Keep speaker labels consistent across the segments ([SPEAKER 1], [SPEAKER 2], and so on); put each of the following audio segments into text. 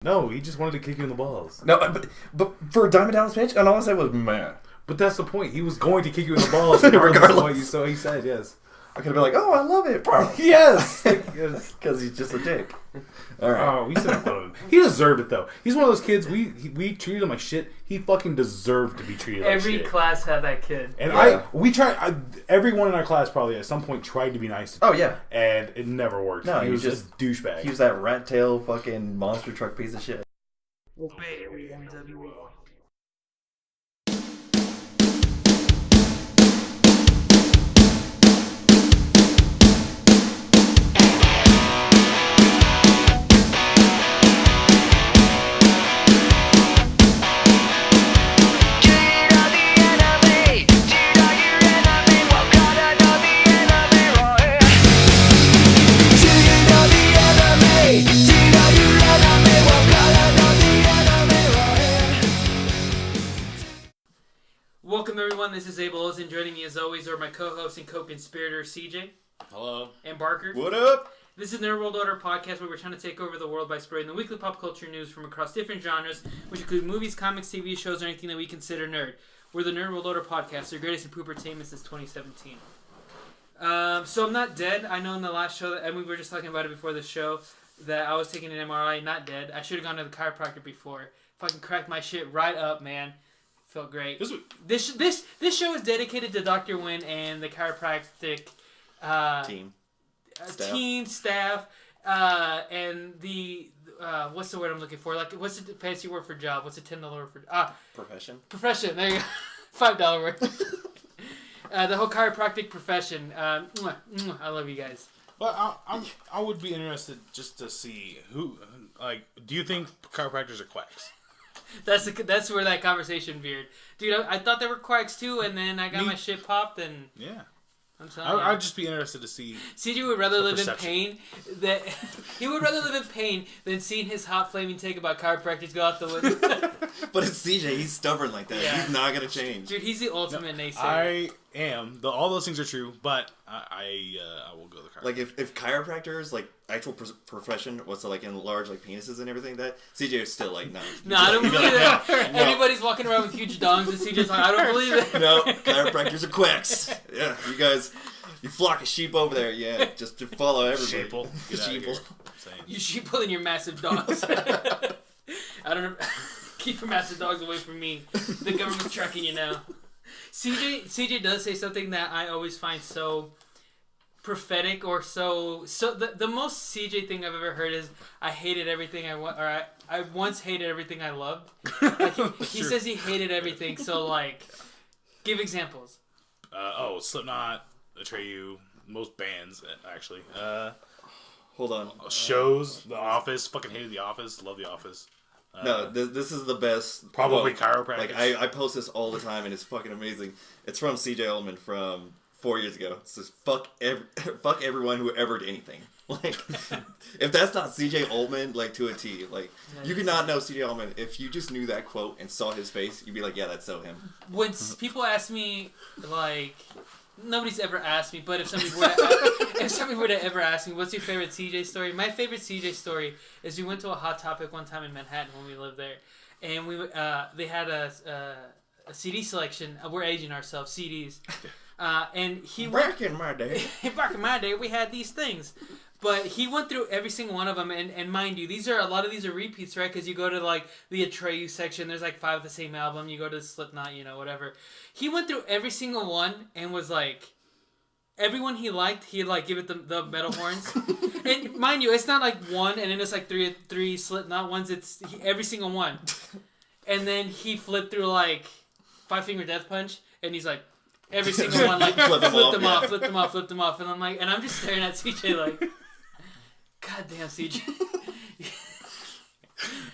[SPEAKER 1] No, he just wanted to kick you in the balls.
[SPEAKER 2] No, but for a Diamond Dallas Page, and all I said was, man.
[SPEAKER 1] But that's the point. He was going to kick you in the balls
[SPEAKER 2] regardless.
[SPEAKER 1] So he said, yes.
[SPEAKER 2] I could have been like, oh, I love it.
[SPEAKER 1] Yes.
[SPEAKER 2] Because he's just a dick. All right.
[SPEAKER 1] Oh, we said I love him. He deserved it, though. He's one of those kids, we treated him like shit. He fucking deserved to be treated like shit.
[SPEAKER 3] Every class had that kid.
[SPEAKER 1] And everyone in our class probably at some point tried to be nice to him.
[SPEAKER 2] Oh, yeah.
[SPEAKER 1] And it never worked.
[SPEAKER 2] No,
[SPEAKER 1] he was just a douchebag.
[SPEAKER 2] He was that rat tail fucking monster truck piece of shit.
[SPEAKER 3] Obey NWO. Welcome everyone, this is Abel Loza, and joining me as always are my co-hosts and co-conspirator CJ.
[SPEAKER 1] Hello.
[SPEAKER 3] And Barker.
[SPEAKER 2] What up?
[SPEAKER 3] This is Nerd World Order podcast where we're trying to take over the world by spreading the weekly pop culture news from across different genres, which include movies, comics, TV shows, or anything that we consider nerd. We're the Nerd World Order podcast, the greatest in poopertainment since 2017. So I'm not dead. I know in the last show, and we were just talking about it before the show, that I was taking an MRI, not dead. I should have gone to the chiropractor before. Fucking cracked my shit right up, man. Felt great. This show is dedicated to Dr. Wynn and the chiropractic team staff, and the what's the word I'm looking for? Like, what's the fancy word for job? What's a $10 word for profession? Profession. There you go. $5 word. The whole chiropractic profession. I love you guys.
[SPEAKER 1] Well, I would be interested just to see who. Like, do you think chiropractors are quacks?
[SPEAKER 3] That's where that conversation veered. Dude, I thought they were quacks too, and then I got my shit popped, and...
[SPEAKER 1] Yeah.
[SPEAKER 3] I'm telling you.
[SPEAKER 1] I'd just be interested to see...
[SPEAKER 3] CJ would rather live in pain he would rather live in pain than seeing his hot flaming take about chiropractors go out the window.
[SPEAKER 2] But it's CJ, he's stubborn like that. Yeah. He's not going to change.
[SPEAKER 3] Dude, he's the ultimate naysayer.
[SPEAKER 1] I am. All those things are true, but I will go to the chiropractor.
[SPEAKER 2] Like, if chiropractors, like, actual profession was to, like, enlarge, like, penises and everything like that, CJ is still, like, no.
[SPEAKER 3] No, I don't believe that. No. Everybody's walking around with huge dongs, and CJ's like, I don't believe it.
[SPEAKER 2] No, chiropractors are quacks. Yeah, you guys... You flock of sheep over there, yeah. Just to follow everybody.
[SPEAKER 1] Sheeple.
[SPEAKER 3] You sheeple and your massive dogs. I don't know. Keep your massive dogs away from me. The government's tracking you now. CJ does say something that I always find so prophetic, or so the most CJ thing I've ever heard is, I hated everything I want, or I once hated everything I loved. Like, he says he hated everything, so, like, give examples.
[SPEAKER 1] Slipknot, Atreyu, most bands, actually.
[SPEAKER 2] Hold on.
[SPEAKER 1] Shows, The Office, fucking hated The Office, love The Office.
[SPEAKER 2] No, this is the best.
[SPEAKER 1] Probably chiropractic.
[SPEAKER 2] Like, I post this all the time, and it's fucking amazing. It's from CJ Ullman from 4 years ago. It says, fuck everyone who ever did anything. Like, if that's not CJ Ullman, like, to a T, like, you could not know CJ Ullman. If you just knew that quote and saw his face, you'd be like, yeah, that's so him.
[SPEAKER 3] When people ask me, like... Nobody's ever asked me, but if somebody were to ever ask me, what's your favorite CJ story? My favorite CJ story is we went to a Hot Topic one time in Manhattan when we lived there, and they had a CD selection. We're aging ourselves, CDs, and
[SPEAKER 2] back in my day,
[SPEAKER 3] we had these things. But he went through every single one of them, and mind you, a lot of these are repeats, right? Because you go to, like, the Atreyu section, there's like 5 of the same album. You go to the Slipknot, whatever. He went through every single one and was like, everyone he liked, he'd, like, give it the metal horns. And mind you, it's not like one, and then it's like three Slipknot ones. It's every single one. And then he flipped through, like, Five Finger Death Punch, and he's like, every single one, like, flip them off. And I'm like, and I'm just staring at CJ like... God damn, CJ.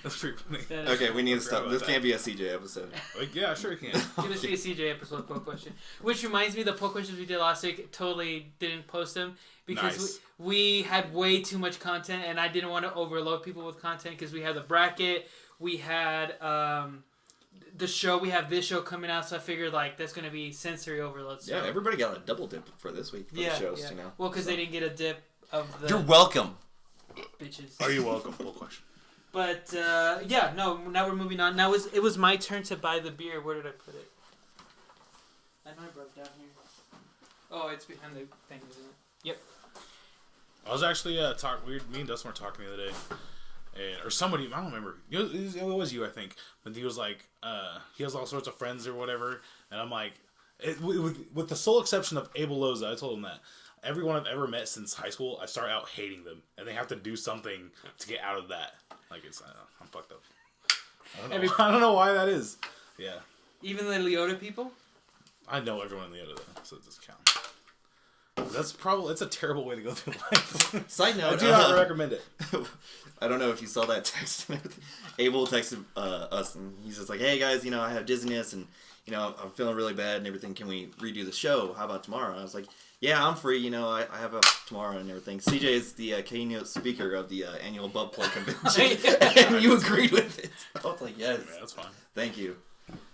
[SPEAKER 1] That's pretty funny.
[SPEAKER 2] Okay, we need to stop. This can't be a CJ episode.
[SPEAKER 1] Like, yeah, sure it can.
[SPEAKER 3] This be a CJ episode, poll question. Which reminds me, the poll questions we did last week, totally didn't post them because we had way too much content, and I didn't want to overload people with content because we had the bracket, we had the show, we have this show coming out, so I figured, like, that's going to be sensory overload. So.
[SPEAKER 2] Yeah, everybody got a double dip for this week for the shows, you know.
[SPEAKER 3] Well, because they didn't get a dip of the...
[SPEAKER 2] You're welcome.
[SPEAKER 3] Bitches.
[SPEAKER 1] Are you welcome? Full question.
[SPEAKER 3] But yeah, no. Now we're moving on. Now it was my turn to buy the beer. Where did I put it? I know I brought it down here. Oh, it's behind the thing, isn't it? Yep.
[SPEAKER 1] I was actually me and Dustin were talking the other day, or somebody, I don't remember. It was you, I think. But he was like, he has all sorts of friends or whatever, and I'm like, with the sole exception of Abel Loza, I told him that everyone I've ever met since high school, I start out hating them, and they have to do something to get out of that. Like I don't know, I'm fucked up. I don't know why that is. Yeah.
[SPEAKER 3] Even the Leota people.
[SPEAKER 1] I know everyone in the other, so it doesn't count. It's a terrible way to go through life.
[SPEAKER 2] Side note,
[SPEAKER 1] I do not recommend it.
[SPEAKER 2] I don't know if you saw that text. Abel texted us, and he's just like, "Hey guys, I have dizziness, and I'm feeling really bad and everything. Can we redo the show? How about tomorrow?" And I was like, "Yeah, I'm free. I have a tomorrow and everything." CJ is the keynote speaker of the annual Bub Play convention, and you agreed with it. I was like, "Yes,
[SPEAKER 1] yeah, that's fine.
[SPEAKER 2] Thank you."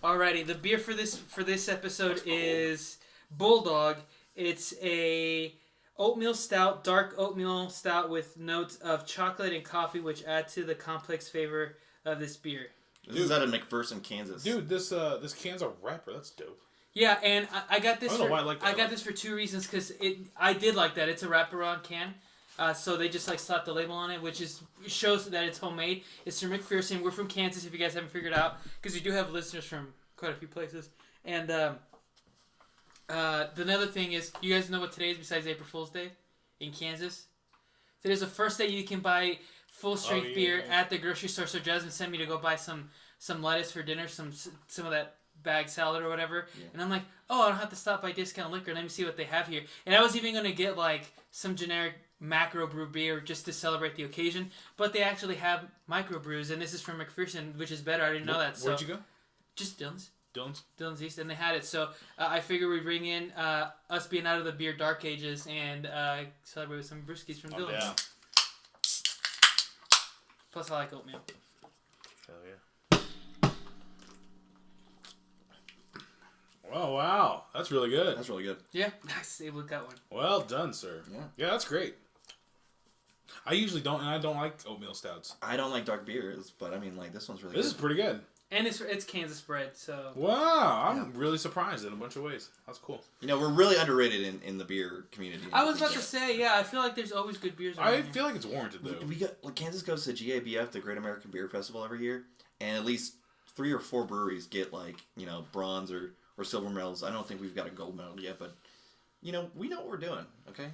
[SPEAKER 3] Alrighty, the beer for this episode is Bulldog. It's a oatmeal stout, dark oatmeal stout with notes of chocolate and coffee, which add to the complex flavor of this beer.
[SPEAKER 2] This is out of McPherson, Kansas.
[SPEAKER 1] Dude, this can's a wrapper. That's dope.
[SPEAKER 3] Yeah, and I got this.
[SPEAKER 1] I
[SPEAKER 3] got this for two reasons, because I did like that. It's a wraparound can, so they just slapped the label on it, which shows that it's homemade. It's from McPherson. We're from Kansas, if you guys haven't figured out, because we do have listeners from quite a few places. And the other thing is, you guys know what today is besides April Fool's Day in Kansas? Today's the first day you can buy full-strength beer at the grocery store. So Jasmine sent me to go buy some lettuce for dinner, some of that bag salad or whatever. Yeah. And I'm like, oh, I don't have to stop by Discount Liquor. Let me see what they have here. And I was even going to get some generic macro brew beer just to celebrate the occasion. But they actually have microbrews, and this is from McPherson, which is better. I didn't know that.
[SPEAKER 1] Where'd you go?
[SPEAKER 3] Just Dylan's.
[SPEAKER 1] Dylan's
[SPEAKER 3] East, and they had it. So I figured we'd bring in us being out of the beer dark ages and celebrate with some brewskis from Dylan's.
[SPEAKER 1] Yeah.
[SPEAKER 3] Plus, I like oatmeal.
[SPEAKER 1] Hell yeah. Oh, wow. That's really good.
[SPEAKER 2] That's really good.
[SPEAKER 3] Yeah, nice. We got one.
[SPEAKER 1] Well done, sir. Yeah, that's great. I usually don't, and I don't like oatmeal stouts.
[SPEAKER 2] I don't like dark beers, but I mean, this one's really
[SPEAKER 1] good.
[SPEAKER 2] This
[SPEAKER 1] is pretty good.
[SPEAKER 3] And it's Kansas bred, so...
[SPEAKER 1] Wow, I'm really surprised in a bunch of ways. That's cool.
[SPEAKER 2] We're really underrated in the beer community.
[SPEAKER 3] I was about to say, yeah, I feel like there's always good beers around
[SPEAKER 1] I feel like it's warranted, though.
[SPEAKER 2] We got Kansas goes to GABF, the Great American Beer Festival, every year, and at least 3 or 4 breweries get, bronze or silver medals. I don't think we've got a gold medal yet, but, we know what we're doing, okay?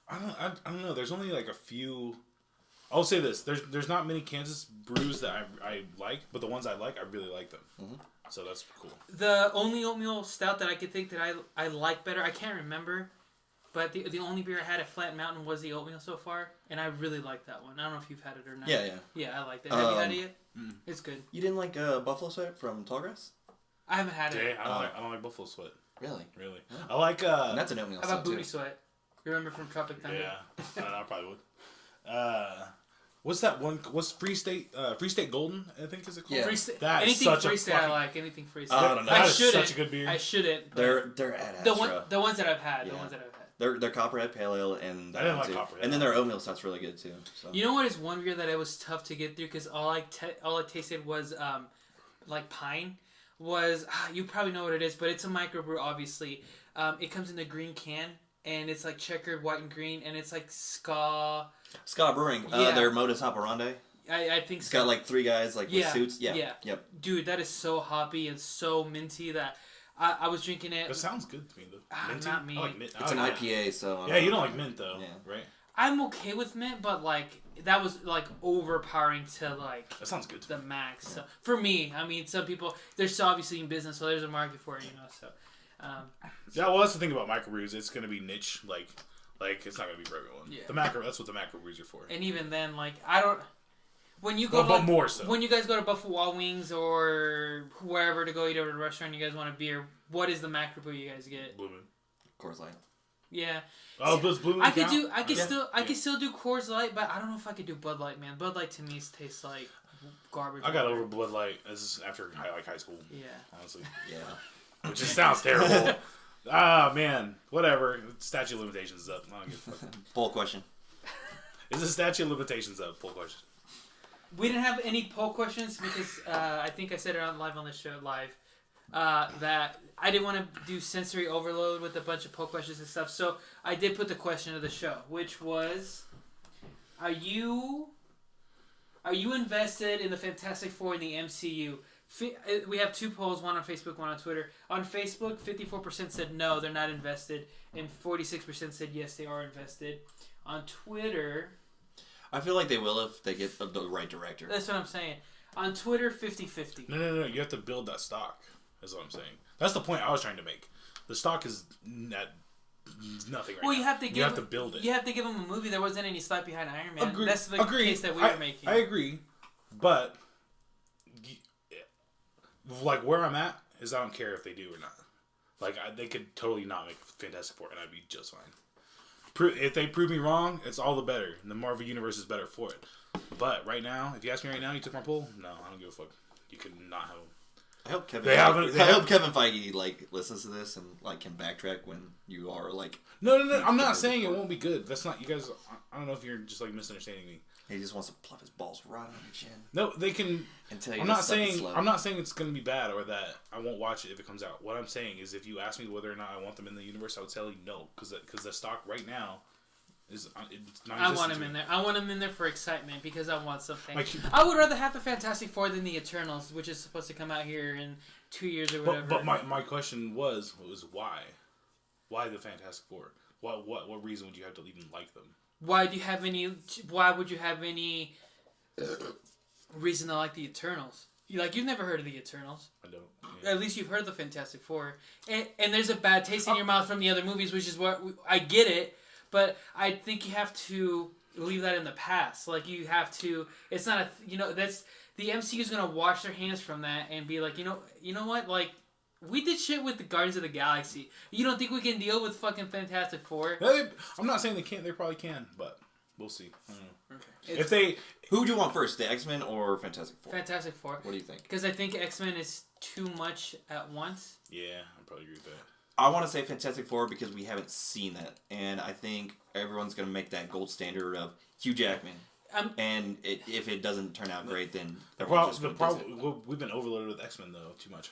[SPEAKER 1] I don't know. There's only, a few... I'll say this: there's not many Kansas brews that I like, but the ones I like, I really like them. Mm-hmm. So that's cool.
[SPEAKER 3] The only oatmeal stout that I could think that I like better, I can't remember, but the only beer I had at Flat Mountain was the oatmeal so far, and I really like that one. I don't know if you've had it or not.
[SPEAKER 2] Yeah.
[SPEAKER 3] Yeah, I like that. Have you had it yet? Mm. It's good.
[SPEAKER 2] You didn't like Buffalo Sweat from Tallgrass?
[SPEAKER 3] I haven't had it.
[SPEAKER 1] I don't like Buffalo Sweat.
[SPEAKER 2] Really?
[SPEAKER 1] Oh. I like.
[SPEAKER 2] And that's an oatmeal stout.
[SPEAKER 3] How about Booty Sweat? Remember from Tropic Thunder?
[SPEAKER 1] Yeah, I probably would. What's that one? What's Free State Golden? I think is it called.
[SPEAKER 2] Yeah.
[SPEAKER 3] Anything Free State, I like. Anything Free State.
[SPEAKER 2] I don't know.
[SPEAKER 3] I
[SPEAKER 1] shouldn't. Such a good beer.
[SPEAKER 3] I shouldn't.
[SPEAKER 2] They're at
[SPEAKER 3] the ones that I've had.
[SPEAKER 2] Yeah.
[SPEAKER 3] The ones that I've had.
[SPEAKER 2] They're Copperhead Pale Ale and
[SPEAKER 1] I didn't like Copperhead.
[SPEAKER 2] And then their oatmeal stout's really good too. So.
[SPEAKER 3] You know what is one beer that it was tough to get through because all I tasted was pine. You probably know what it is, but it's a microbrew. Obviously, it comes in a green can and it's checkered white and green, and it's Ska
[SPEAKER 2] Brewing. Their modus operandi.
[SPEAKER 3] I think
[SPEAKER 2] it's got 3 guys with suits.
[SPEAKER 3] Yeah.
[SPEAKER 2] Yep.
[SPEAKER 3] Dude, that is so hoppy and so minty that I was drinking it.
[SPEAKER 1] That sounds good to me though. Minty?
[SPEAKER 3] Not me.
[SPEAKER 1] I like mint.
[SPEAKER 2] It's an IPA, so.
[SPEAKER 1] Yeah, you don't like mint though, right?
[SPEAKER 3] I'm okay with mint, but that was overpowering to
[SPEAKER 1] That sounds good.
[SPEAKER 3] The max. So, for me, I mean, some people they're so obviously in business, so there's a market for it, So.
[SPEAKER 1] Yeah, well, that's the thing about microbrews. It's gonna be niche, it's not gonna be for everyone.
[SPEAKER 3] Yeah.
[SPEAKER 1] That's what the microbrews are for.
[SPEAKER 3] And even then, I don't. When you go
[SPEAKER 1] but more so.
[SPEAKER 3] When you guys go to Buffalo Wild Wings or wherever to go eat at a restaurant, you guys want a beer. What is the microbrew you guys get?
[SPEAKER 1] Blue Moon.
[SPEAKER 2] Coors Light.
[SPEAKER 3] Yeah.
[SPEAKER 1] Oh, does Blue Moon
[SPEAKER 3] I could
[SPEAKER 1] count?
[SPEAKER 3] still do Coors Light, but I don't know if I could do Bud Light, man. Bud Light to me tastes like garbage.
[SPEAKER 1] I got over Bud Light after high school.
[SPEAKER 3] Yeah.
[SPEAKER 1] Honestly.
[SPEAKER 2] Yeah.
[SPEAKER 1] Which just sounds terrible. Ah, man. Whatever. Statute of limitations is up. I don't give a fuck.
[SPEAKER 2] Poll question.
[SPEAKER 1] Is the statute of limitations up? Poll question.
[SPEAKER 3] we didn't have any poll questions because I think I said it live on the show that I didn't want to do sensory overload with a bunch of poll questions and stuff. So I did put the question of the show, which was, are you invested in the Fantastic Four in the MCU? We have 2 polls, one on Facebook, one on Twitter. On Facebook, 54% said no, they're not invested, and 46% said yes, they are invested. On Twitter,
[SPEAKER 2] I feel like they will if they get the right director.
[SPEAKER 3] That's what I'm saying. On Twitter, 50-50.
[SPEAKER 1] No. You have to build that stock. That's what I'm saying. That's the point I was trying to make. The stock is nothing right now.
[SPEAKER 3] You have to
[SPEAKER 1] build it.
[SPEAKER 3] You have to give them a movie. There wasn't any slap behind Iron Man. That's the case that we were making.
[SPEAKER 1] I agree, but like where I'm at is I don't care if they do or not. Like they could totally not make Fantastic Four, and I'd be just fine. If they prove me wrong, it's all the better. And the Marvel Universe is better for it. But right now, if you ask me right now, you took my poll? No, I don't give a fuck. You could not have them.
[SPEAKER 2] I hope Kevin Feige listens to this and can backtrack when you are
[SPEAKER 1] No. I'm not saying it won't be good. That's not you guys. I don't know if you're just misunderstanding me.
[SPEAKER 2] He just wants to plop his balls right on your chin.
[SPEAKER 1] No, they can. I'm not saying it's going to be bad or that I won't watch it if it comes out. What I'm saying is, if you ask me whether or not I want them in the universe, I would tell you no, because the stock right now is not.
[SPEAKER 3] I want him in there. I want him in there for excitement because I want something. I would rather have the Fantastic Four than the Eternals, which is supposed to come out here in 2 years or whatever.
[SPEAKER 1] But my question was why? Why the Fantastic Four? What reason would you have to even like them?
[SPEAKER 3] Why would you have any reason to like the Eternals? You've never heard of the Eternals.
[SPEAKER 1] I don't. Yeah.
[SPEAKER 3] At least you've heard of the Fantastic Four. And there's a bad taste in your mouth from the other movies, which is what I get it. But I think you have to leave that in the past. You have to. It's not that's the MCU is gonna wash their hands from that and be like, you know what, we did shit with the Guardians of the Galaxy. You don't think we can deal with fucking Fantastic Four?
[SPEAKER 1] I'm not saying they can't. They probably can, but we'll see. I don't know.
[SPEAKER 3] Okay.
[SPEAKER 2] Who do you want first, the X-Men or Fantastic Four?
[SPEAKER 3] Fantastic Four.
[SPEAKER 2] What do you think?
[SPEAKER 3] Because I think X-Men is too much at once.
[SPEAKER 1] Yeah, I probably agree with that.
[SPEAKER 2] I want to say Fantastic Four because we haven't seen that, and I think everyone's gonna make that gold standard of Hugh Jackman. And if it doesn't turn out great, then
[SPEAKER 1] we've been overloaded with X-Men though too much.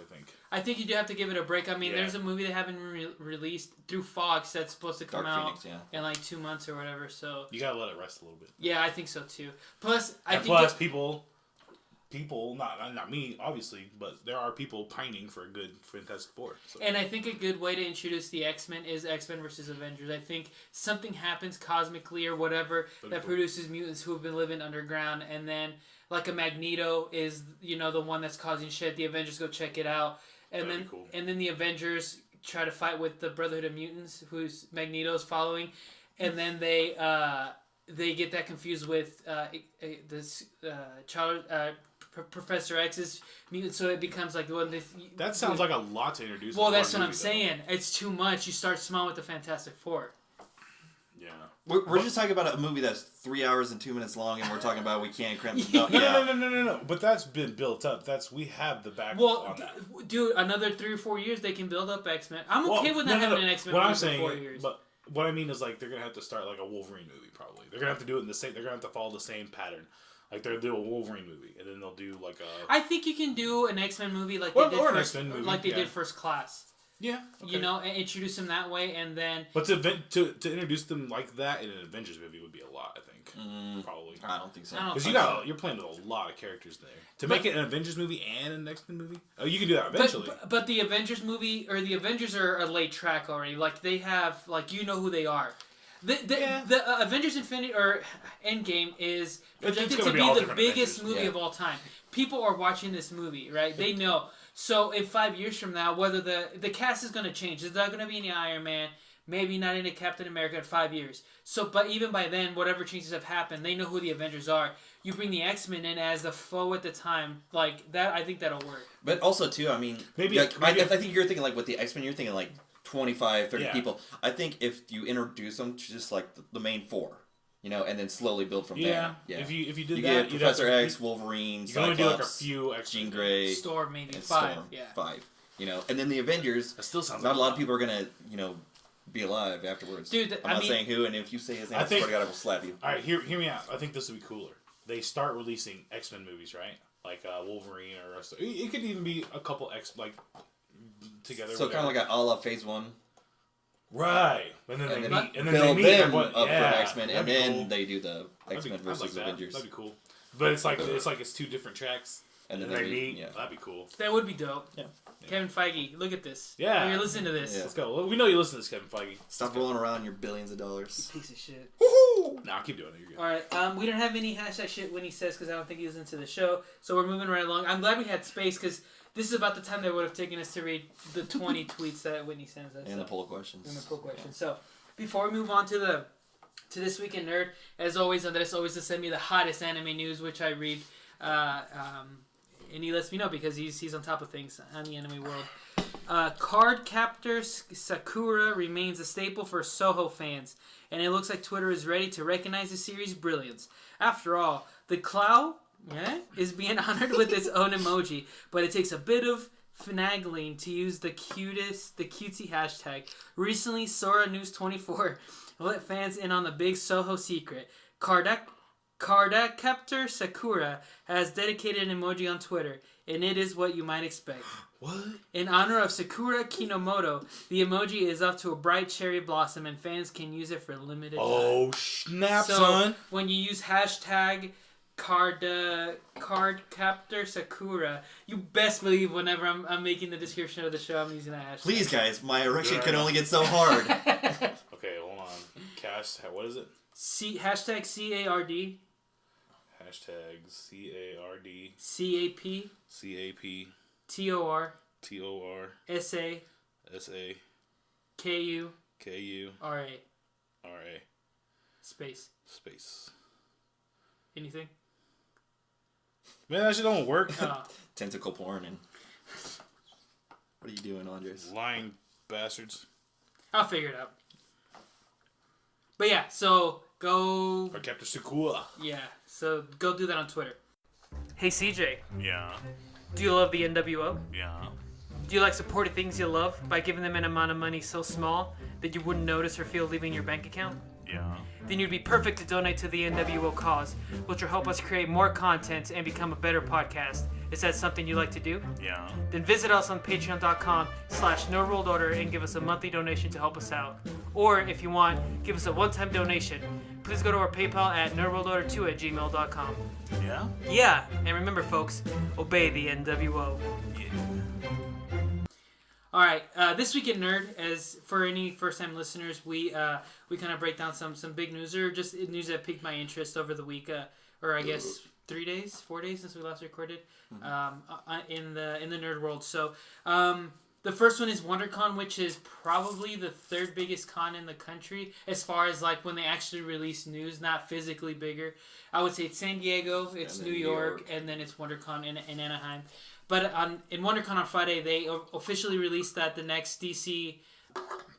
[SPEAKER 3] I think you do have to give it a break. I mean, there's a movie they haven't released through Fox that's supposed to come out in 2 months or whatever. So
[SPEAKER 1] you gotta let it rest a little bit.
[SPEAKER 3] Yeah, I think so too. Plus, people, not me, obviously, but there are people pining for a good Fantastic Four. So. And I think a good way to introduce the X-Men is X-Men versus Avengers. I think something happens cosmically or whatever that produces mutants who have been living underground, and then a Magneto is the one that's causing shit. The Avengers go check it out, and then the Avengers try to fight with the Brotherhood of Mutants, who's Magneto's following, and then they get that confused with this Professor X's mutant, so it becomes the one
[SPEAKER 1] that sounds like a lot to introduce.
[SPEAKER 3] Well, that's what I'm saying. It's too much. You start small with the Fantastic Four.
[SPEAKER 2] Yeah, we're just talking about a movie that's 3 hours and 2 minutes long, and we're talking about we can't cram.
[SPEAKER 1] No. But that's been built up. We have the back on that.
[SPEAKER 3] Dude, another 3 or 4 years they can build up X-Men. I'm okay with not having an X-Men movie for 4 years.
[SPEAKER 1] But what I mean is they're gonna have to start a Wolverine movie. Probably they're gonna have to do it in the same. They're gonna have to follow the same pattern. They'll do a Wolverine movie, and then they'll do a...
[SPEAKER 3] I think you can do an X-Men movie they did First Class.
[SPEAKER 1] Yeah. Okay.
[SPEAKER 3] And introduce them that way, and then...
[SPEAKER 1] But to introduce them like that in an Avengers movie would be a lot, I think. Probably.
[SPEAKER 2] I don't think so.
[SPEAKER 1] Because you're playing with a lot of characters there. To make it an Avengers movie and an X-Men movie? Oh, you can do that eventually.
[SPEAKER 3] But the Avengers movie, or the Avengers are a late track already. They have, who they are. The Avengers Infinity or Endgame is projected to be the biggest movie of all time. People are watching this movie, right? They know. So in 5 years from now, whether the cast is going to change, there's not going to be any Iron Man, maybe not any Captain America in 5 years. So, but even by then, whatever changes have happened, they know who the Avengers are. You bring the X-Men in as the foe at the time, that. I think that'll work.
[SPEAKER 2] But also too, I mean, I think you're thinking with the X-Men, you're thinking 25, 30 people. I think if you introduce them to just the main four, and then slowly build from there. Yeah. If you did that, you Professor X, Wolverine, Cyclops,
[SPEAKER 1] only do a few X-Men.
[SPEAKER 2] Jean Grey,
[SPEAKER 3] Storm, maybe 5.
[SPEAKER 2] Storm, 5. And then the Avengers.
[SPEAKER 1] That still sounds
[SPEAKER 2] not a lot of people are gonna be alive afterwards.
[SPEAKER 3] Dude,
[SPEAKER 2] I'm not saying who, and if you say his name, I swear to God, I will slap you.
[SPEAKER 1] All right, hear me out. I think this would be cooler. they start releasing X-Men movies, right? Like Wolverine or it could even be a couple together.
[SPEAKER 2] So kind of like a la Phase 1.
[SPEAKER 1] Right. And then they meet. And then they meet
[SPEAKER 2] them up for X-Men, and then
[SPEAKER 1] cool.
[SPEAKER 2] they do the X-Men versus Avengers.
[SPEAKER 1] That'd be cool. But it's like it's 2 different tracks. And then they meet. Yeah. That'd be cool.
[SPEAKER 3] That would be dope.
[SPEAKER 2] Yeah.
[SPEAKER 3] Kevin Feige, look at this.
[SPEAKER 1] Yeah.
[SPEAKER 3] You're listening to this.
[SPEAKER 1] Yeah. Let's go. We know you listen to this, Kevin Feige.
[SPEAKER 2] Stop rolling around your billions of dollars.
[SPEAKER 3] You piece of shit.
[SPEAKER 2] Woohoo!
[SPEAKER 1] Nah, I'll keep doing it. You're good.
[SPEAKER 3] Alright, we don't have any hashtag shit Winnie says because I don't think he listens to the show. So we're moving right along. I'm glad we had space because this is about the time that would have taken us to read the 20 tweets that Whitney sends us.
[SPEAKER 2] And the poll questions.
[SPEAKER 3] So before we move on to This Week in Nerd, as always, Andres always to send me the hottest anime news, which I read. And he lets me know because he's on top of things on the anime world. Card Captor Sakura remains a staple for Soho fans, and it looks like Twitter is ready to recognize the series' brilliance. After all, the Clow is being honored with its own emoji, but it takes a bit of finagling to use the cutesy hashtag. Recently, Sora News 24 let fans in on the big Soho secret. Cardcaptor Sakura has dedicated an emoji on Twitter, and it is what you might expect.
[SPEAKER 1] What?
[SPEAKER 3] In honor of Sakura Kinomoto, the emoji is up to a bright cherry blossom, and fans can use it for a limited time.
[SPEAKER 1] Oh, snap,
[SPEAKER 3] so,
[SPEAKER 1] son.
[SPEAKER 3] when you use hashtag Cardcaptor Sakura, you best believe whenever I'm making the description of the show, I'm using that hashtag.
[SPEAKER 2] Please, guys, my erection can only get so hard.
[SPEAKER 1] Okay, hold on. What is it?
[SPEAKER 3] Hashtag CARD.
[SPEAKER 1] Hashtag CARD.
[SPEAKER 3] CAP.
[SPEAKER 1] CAP.
[SPEAKER 3] TOR.
[SPEAKER 1] TOR.
[SPEAKER 3] SA.
[SPEAKER 1] SA.
[SPEAKER 3] KU.
[SPEAKER 1] KU.
[SPEAKER 3] RA.
[SPEAKER 1] RA.
[SPEAKER 3] Space. Anything?
[SPEAKER 1] Man, that shit don't work.
[SPEAKER 2] Tentacle porn and... What are you doing, Andres?
[SPEAKER 1] Lying bastards.
[SPEAKER 3] I'll figure it out. But yeah, so go...
[SPEAKER 1] Or Captain Sakura.
[SPEAKER 3] Yeah, so go do that on Twitter. Hey CJ,
[SPEAKER 1] Yeah.
[SPEAKER 3] do you love the NWO?
[SPEAKER 1] Yeah.
[SPEAKER 3] Do you like supporting things you love by giving them an amount of money so small that you wouldn't notice or feel leaving your bank account?
[SPEAKER 1] Yeah.
[SPEAKER 3] Then you'd be perfect to donate to the NWO cause, which will help us create more content and become a better podcast. Is that something you'd like to do?
[SPEAKER 1] Yeah.
[SPEAKER 3] Then visit us on patreon.com/NoRolled-Order and give us a monthly donation to help us out. Or, if you want, give us a one-time donation. Please go to our PayPal at NoRolledOrder2@gmail.com.
[SPEAKER 1] Yeah?
[SPEAKER 3] Yeah, and remember folks, obey the NWO.
[SPEAKER 1] Yeah.
[SPEAKER 3] Alright, This Week in Nerd, as for any first-time listeners, we kind of break down some big news, or just news that piqued my interest over the week, or I guess 4 days since we last recorded, in the nerd world. So, the first one is WonderCon, which is probably the third biggest con in the country, as far as like when they actually release news, not physically bigger. I would say it's San Diego, it's New York, and then it's WonderCon in Anaheim. But in WonderCon on Friday, they officially released that the next DC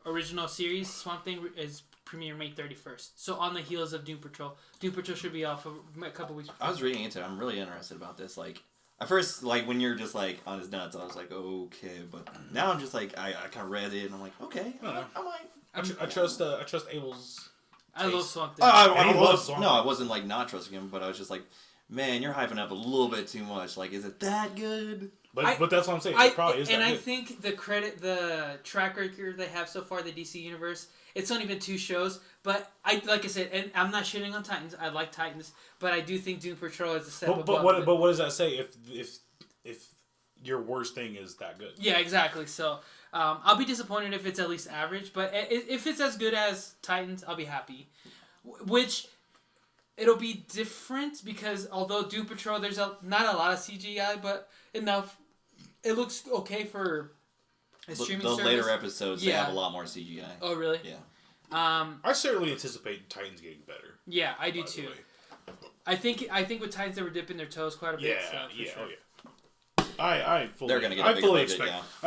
[SPEAKER 3] original series, Swamp Thing, is premiere May 31st. So on the heels of Doom Patrol. Doom Patrol should be off a couple weeks before.
[SPEAKER 2] I was reading into it. I'm really interested about this. Like, at first, like, when you're just, like, on his nuts, I was like, okay. But now I'm just, like, I kind of read it, and I'm like, okay. I
[SPEAKER 1] trust Abel's
[SPEAKER 3] I love Swamp Thing.
[SPEAKER 2] I wasn't, like, not trusting him, but I was just like, man, you're hyping up a little bit too much. Like, is it that good?
[SPEAKER 1] But that's what I'm saying. It probably is. And
[SPEAKER 3] I think the track record they have so far, the DC Universe, it's only been 2 shows. But like I said, and I'm not shitting on Titans. I like Titans, but I do think Doom Patrol is a step above.
[SPEAKER 1] But what does that say if your worst thing is that good?
[SPEAKER 3] Yeah, exactly. So I'll be disappointed if it's at least average. But if it's as good as Titans, I'll be happy. Which it'll be different because although Doom Patrol, there's not a lot of CGI, but enough. It looks okay for a streaming service.
[SPEAKER 2] The later episodes, they have a lot more CGI.
[SPEAKER 3] Oh, really?
[SPEAKER 2] Yeah.
[SPEAKER 1] I certainly anticipate Titans getting better.
[SPEAKER 3] Yeah, I do too. I think with Titans they were dipping their toes quite a bit.
[SPEAKER 1] I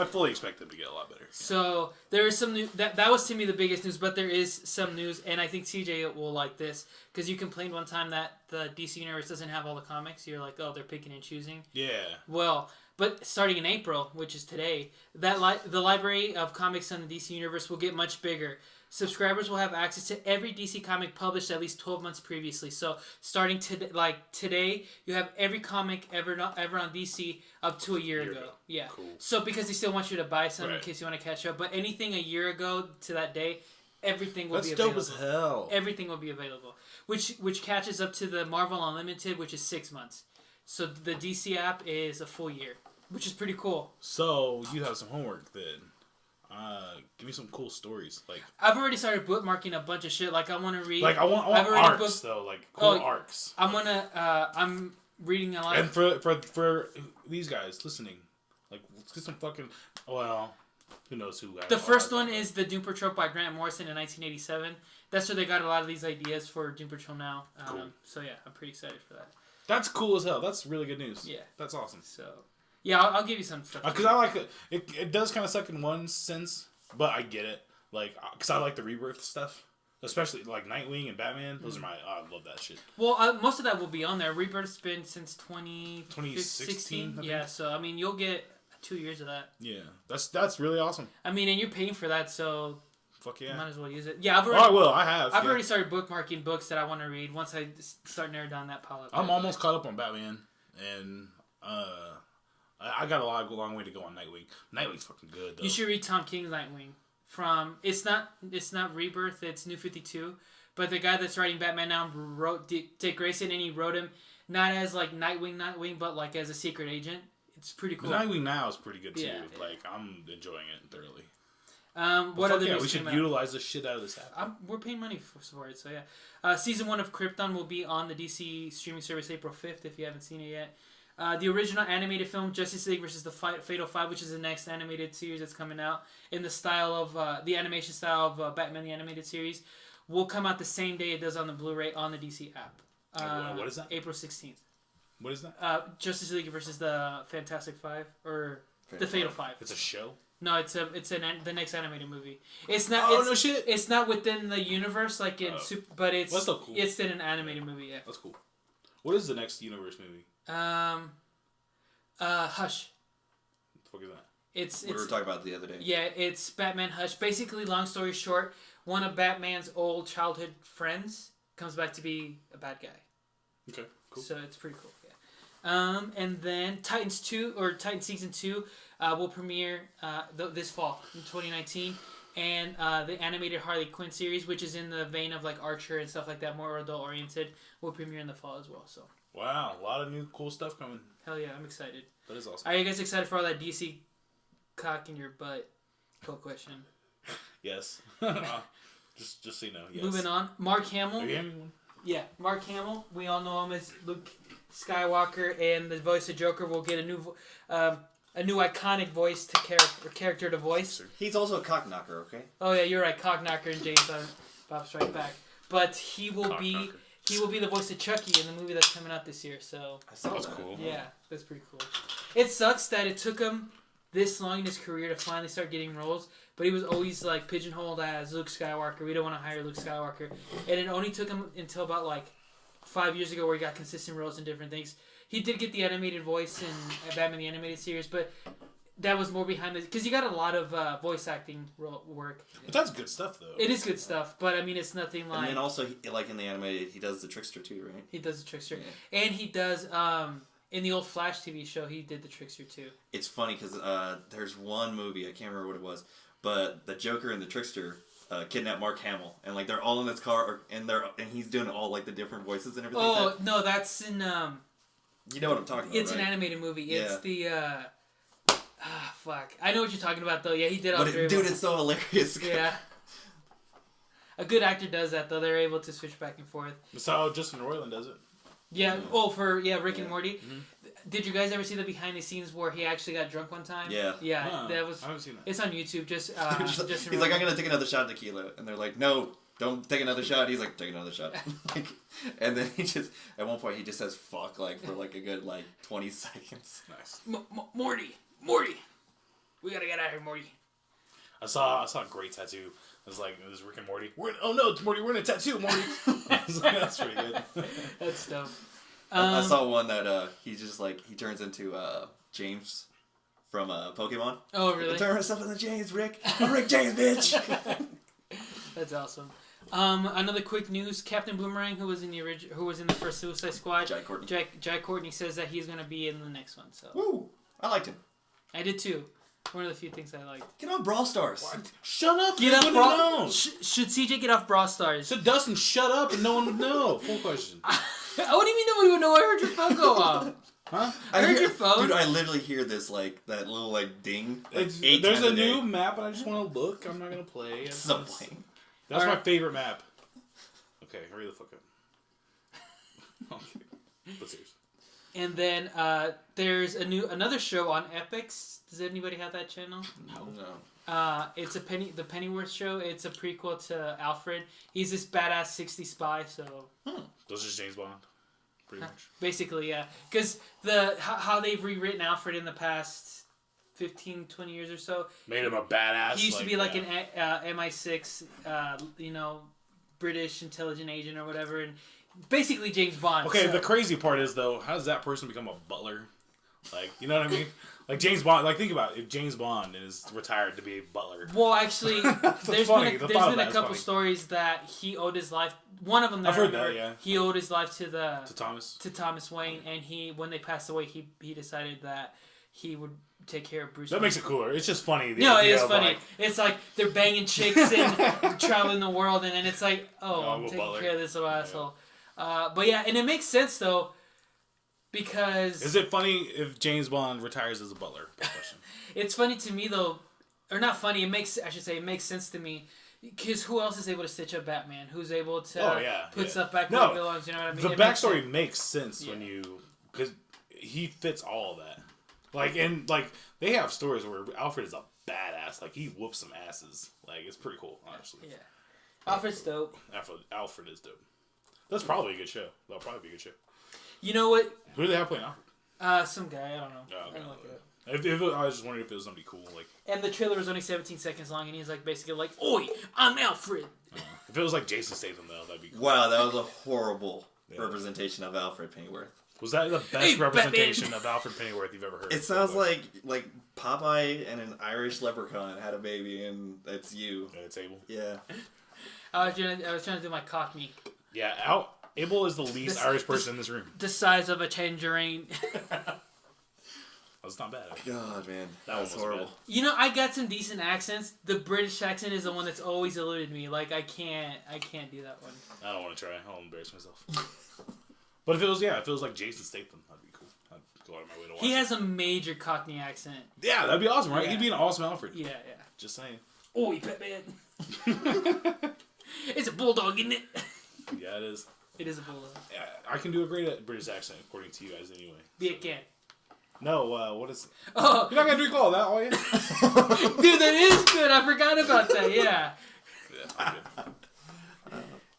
[SPEAKER 1] fully expect them to get a lot better.
[SPEAKER 3] So there is some news that was to me the biggest news, but there is some news, and I think CJ will like this because you complained one time that the DC Universe doesn't have all the comics. You're like, oh, they're picking and choosing.
[SPEAKER 1] Yeah.
[SPEAKER 3] Well, but starting in April, which is today, the library of comics in the DC Universe will get much bigger. subscribers will have access to every DC comic published at least 12 months previously. So starting today, you have every comic ever on DC up to a year ago. Yeah. Cool. So because they still want you to buy some in case you want to catch up, but anything a year ago to that day, everything will be available. That's dope as hell. Everything will be available, which catches up to the Marvel Unlimited, which is 6 months. So the DC app is a full year, which is pretty cool.
[SPEAKER 1] So you have some homework then. Give me some cool stories. Like
[SPEAKER 3] I've already started bookmarking a bunch of shit. Like I want to read.
[SPEAKER 1] Like I want arcs though. Like cool arcs.
[SPEAKER 3] I'm reading a lot.
[SPEAKER 1] And for these guys listening, like let's get some fucking. Well, who knows who?
[SPEAKER 3] The first one is the Doom Patrol by Grant Morrison in 1987. That's where they got a lot of these ideas for Doom Patrol now. Cool. So yeah, I'm pretty excited for that.
[SPEAKER 1] That's cool as hell. That's really good news.
[SPEAKER 3] Yeah,
[SPEAKER 1] that's awesome.
[SPEAKER 3] So. Yeah, I'll give you some stuff.
[SPEAKER 1] Because I like it. It does kind of suck in one sense, but I get it. Like, because I like the Rebirth stuff. Especially, like, Nightwing and Batman. Those are my... I love that shit.
[SPEAKER 3] Well, most of that will be on there. Rebirth's been since
[SPEAKER 1] 2016.
[SPEAKER 3] Yeah, so, I mean, you'll get 2 years of that.
[SPEAKER 1] Yeah. That's really awesome.
[SPEAKER 3] I mean, and you're paying for that, so...
[SPEAKER 1] Fuck yeah.
[SPEAKER 3] You might as well use it. Yeah, I've already started bookmarking books that I want to read once I start narrowing down that pile.
[SPEAKER 1] I'm almost caught up on Batman, and... I got a long way to go on Nightwing. Nightwing's fucking good though.
[SPEAKER 3] You should read Tom King's Nightwing. It's not Rebirth, it's New 52. But the guy that's writing Batman now wrote Dick Grayson, and he wrote him not as like Nightwing, but like as a secret agent. It's pretty cool.
[SPEAKER 1] The Nightwing now is pretty good too. Yeah. Like I'm enjoying it thoroughly.
[SPEAKER 3] What other
[SPEAKER 1] we should utilize the shit out of this app.
[SPEAKER 3] We're paying money for it, so yeah. Season 1 of Krypton will be on the DC streaming service April 5th if you haven't seen it yet. The original animated film Justice League versus the Fatal Five, which is the next animated series that's coming out in the style of the animation style of Batman the Animated Series, will come out the same day it does on the Blu-ray on the DC app.
[SPEAKER 1] What is that?
[SPEAKER 3] April 16th.
[SPEAKER 1] What is that?
[SPEAKER 3] Justice League versus the Fantastic Five or the Fatal Five.
[SPEAKER 1] It's a show.
[SPEAKER 3] No, it's the next animated movie. It's not.
[SPEAKER 1] No shit.
[SPEAKER 3] It's not within the universe like in but it's.
[SPEAKER 1] That's so cool.
[SPEAKER 3] It's in an animated movie. Yeah.
[SPEAKER 1] That's cool. What is the next universe movie?
[SPEAKER 3] Hush.
[SPEAKER 1] What the fuck is that?
[SPEAKER 3] It's
[SPEAKER 2] we were talking about the other day.
[SPEAKER 3] Yeah, it's Batman Hush. Basically, long story short, one of Batman's old childhood friends comes back to be a bad guy.
[SPEAKER 1] Okay, cool.
[SPEAKER 3] So it's pretty cool. Yeah. And then Titan Season 2 will premiere this fall in 2019. And the animated Harley Quinn series, which is in the vein of like Archer and stuff like that, more adult oriented, will premiere in the fall as well. So.
[SPEAKER 1] Wow, a lot of new cool stuff coming.
[SPEAKER 3] Hell yeah, I'm excited.
[SPEAKER 1] That is awesome.
[SPEAKER 3] Are you guys excited for all that DC cock in your butt? Cool question.
[SPEAKER 1] Yes. just so you know. Yes.
[SPEAKER 3] Moving on, Mark Hamill.
[SPEAKER 1] Are you having one?
[SPEAKER 3] Yeah, Mark Hamill. We all know him as Luke Skywalker, and the voice of Joker will get a new iconic voice to character to voice.
[SPEAKER 2] He's also a cock knocker, okay?
[SPEAKER 3] Oh yeah, you're right, cock knocker and James Bob Strike Back. But he will be the voice of Chucky in the movie that's coming out this year. So
[SPEAKER 1] that's cool.
[SPEAKER 3] Yeah, that's pretty cool. It sucks that it took him this long in his career to finally start getting roles, but he was always like pigeonholed as Luke Skywalker. We don't want to hire Luke Skywalker, and it only took him until about like 5 years ago where he got consistent roles in different things. He did get the animated voice in Batman the Animated Series, but that was more behind the... Because you got a lot of voice acting work.
[SPEAKER 1] But that's good stuff, though.
[SPEAKER 3] It is good stuff, but I mean, it's nothing like...
[SPEAKER 2] And then also, like in the animated, he does the Trickster too, right?
[SPEAKER 3] He does the Trickster. Yeah. And he does... in the old Flash TV show, he did the Trickster too.
[SPEAKER 2] It's funny because there's one movie, I can't remember what it was, but the Joker and the Trickster... kidnap Mark Hamill, and like they're all in this car, and he's doing all like the different voices and everything.
[SPEAKER 3] Oh no, that's in
[SPEAKER 2] You know what I'm talking about.
[SPEAKER 3] It's
[SPEAKER 2] right?
[SPEAKER 3] an animated movie. It's the fuck. I know what you're talking about though. Yeah, he did all three.
[SPEAKER 2] Dude, it's so hilarious.
[SPEAKER 3] Yeah. A good actor does that though. They're able to switch back and forth.
[SPEAKER 1] That's how Justin Roiland does it.
[SPEAKER 3] Yeah. Oh, for Rick and Morty. Mm-hmm. Did you guys ever see the behind the scenes where he actually got drunk one time?
[SPEAKER 2] Yeah.
[SPEAKER 3] Yeah.
[SPEAKER 1] Huh.
[SPEAKER 3] That was.
[SPEAKER 1] I haven't seen that.
[SPEAKER 3] It's on YouTube. Just
[SPEAKER 2] he's like, I'm gonna take another shot of tequila, and they're like, no, don't take another shot. He's like, take another shot. And then he just at one point he just says fuck like for like a good like 20 seconds.
[SPEAKER 1] Nice.
[SPEAKER 3] Morty, we gotta get out of here, Morty.
[SPEAKER 1] I saw a great tattoo. It was like, it was Rick and Morty. Oh no, it's Morty. We're in a tattoo, Morty. I was like, that's pretty good.
[SPEAKER 3] That's dope.
[SPEAKER 2] I saw one that he just like he turns into James from Pokemon.
[SPEAKER 3] Oh really?
[SPEAKER 2] Turn myself into James, Rick. I'm Rick James, bitch.
[SPEAKER 3] That's awesome. Another quick news: Captain Boomerang, who was in the first Suicide Squad, Jack Courtney says that he's gonna be in the next one. So.
[SPEAKER 2] Woo! I liked him.
[SPEAKER 3] I did too. One of the few things I liked.
[SPEAKER 2] Get on Brawl Stars.
[SPEAKER 1] What? Shut up!
[SPEAKER 3] Get off Brawl. Should CJ get off Brawl Stars?
[SPEAKER 1] So Dustin, shut up, and no one would know. Full question.
[SPEAKER 3] What do you mean nobody would know? I heard your phone go off.
[SPEAKER 1] Huh?
[SPEAKER 3] I heard your phone.
[SPEAKER 2] Dude, I literally hear this like that little like ding. Like,
[SPEAKER 1] There's a new map, and I just want to look. I'm not gonna play.
[SPEAKER 2] Something.
[SPEAKER 1] That's my favorite map. Okay, hurry the fuck up. Okay, but seriously.
[SPEAKER 3] And then there's another show on Epix. Does anybody have that channel?
[SPEAKER 2] No.
[SPEAKER 3] It's the Pennyworth show. It's a prequel to Alfred. He's this badass 60s spy. So.
[SPEAKER 1] Those are James Bond. Pretty much.
[SPEAKER 3] Basically, yeah. Because how they've rewritten Alfred in the past 15, 20 years or so.
[SPEAKER 1] Made him a badass.
[SPEAKER 3] He used to be like an MI6, British intelligent agent or whatever, and basically James Bond.
[SPEAKER 1] Okay,
[SPEAKER 3] so.
[SPEAKER 1] the crazy part is though, how does that person become a butler? Like, you know what I mean? Like James Bond. Like, think about it. If James Bond is retired to be a butler.
[SPEAKER 3] Well, actually, there's been a couple stories that he owed his life. One of them,
[SPEAKER 1] I've heard that. Yeah.
[SPEAKER 3] He owed his life to
[SPEAKER 1] Thomas
[SPEAKER 3] Wayne, and when they passed away, he decided that he would take care of Bruce.
[SPEAKER 1] That makes it cooler. It's just funny.
[SPEAKER 3] No, it is funny. It's like they're banging chicks and traveling the world, and then it's like, I'm taking care of this little asshole. But yeah, and it makes sense though. Because...
[SPEAKER 1] Is it funny if James Bond retires as a butler?
[SPEAKER 3] It's funny to me, though. Or not funny. It makes sense to me. Because who else is able to stitch up Batman? Who's able to put stuff back where it belongs? You know what I mean?
[SPEAKER 1] The backstory makes sense when you... Because he fits all of that. Like, and, like, they have stories where Alfred is a badass. Like, he whoops some asses. Like, it's pretty cool, honestly.
[SPEAKER 3] Yeah. Alfred's dope.
[SPEAKER 1] Alfred is dope. That's probably a good show. That'll probably be a good show.
[SPEAKER 3] You know what?
[SPEAKER 1] Who do they have playing Alfred?
[SPEAKER 3] Some guy. I don't know.
[SPEAKER 1] I don't know. I was just wondering if it was somebody cool. Like,
[SPEAKER 3] and the trailer was only 17 seconds long, and he's like basically like, "Oi, I'm Alfred."
[SPEAKER 1] If it was like Jason Statham, though, that'd be cool.
[SPEAKER 2] Wow, that was a horrible representation of Alfred Pennyworth.
[SPEAKER 1] Was that the best representation of Alfred Pennyworth you've ever heard?
[SPEAKER 2] It sounds like Popeye and an Irish leprechaun had a baby, and it's you.
[SPEAKER 1] And it's Abel.
[SPEAKER 2] Yeah.
[SPEAKER 3] I was trying to do my Cockney.
[SPEAKER 1] Yeah, Abel is the least Irish person in this room.
[SPEAKER 3] The size of a tangerine.
[SPEAKER 1] That's not bad.
[SPEAKER 2] God, man. That was horrible.
[SPEAKER 3] Bad. You know, I got some decent accents. The British accent is the one that's always eluded me. Like, I can't do that one.
[SPEAKER 1] I don't want to try. I'll embarrass myself. But if it was like Jason Statham, that'd be cool. I'd go out of my way to watch
[SPEAKER 3] He has a major Cockney accent.
[SPEAKER 1] Yeah, that'd be awesome, right?
[SPEAKER 3] Yeah.
[SPEAKER 1] He'd be an awesome Alfred.
[SPEAKER 3] Yeah.
[SPEAKER 1] Just saying.
[SPEAKER 3] Oi, Batman. It's a bulldog, isn't it?
[SPEAKER 1] Yeah, it is.
[SPEAKER 3] It is a bulldog.
[SPEAKER 1] Yeah, I can do a great British accent, according to you guys, anyway.
[SPEAKER 3] Be a cat.
[SPEAKER 1] No, what is...
[SPEAKER 3] Oh.
[SPEAKER 1] You're not going to drink all that, are you?
[SPEAKER 3] Dude, that is good. I forgot about that, yeah.
[SPEAKER 1] Yeah,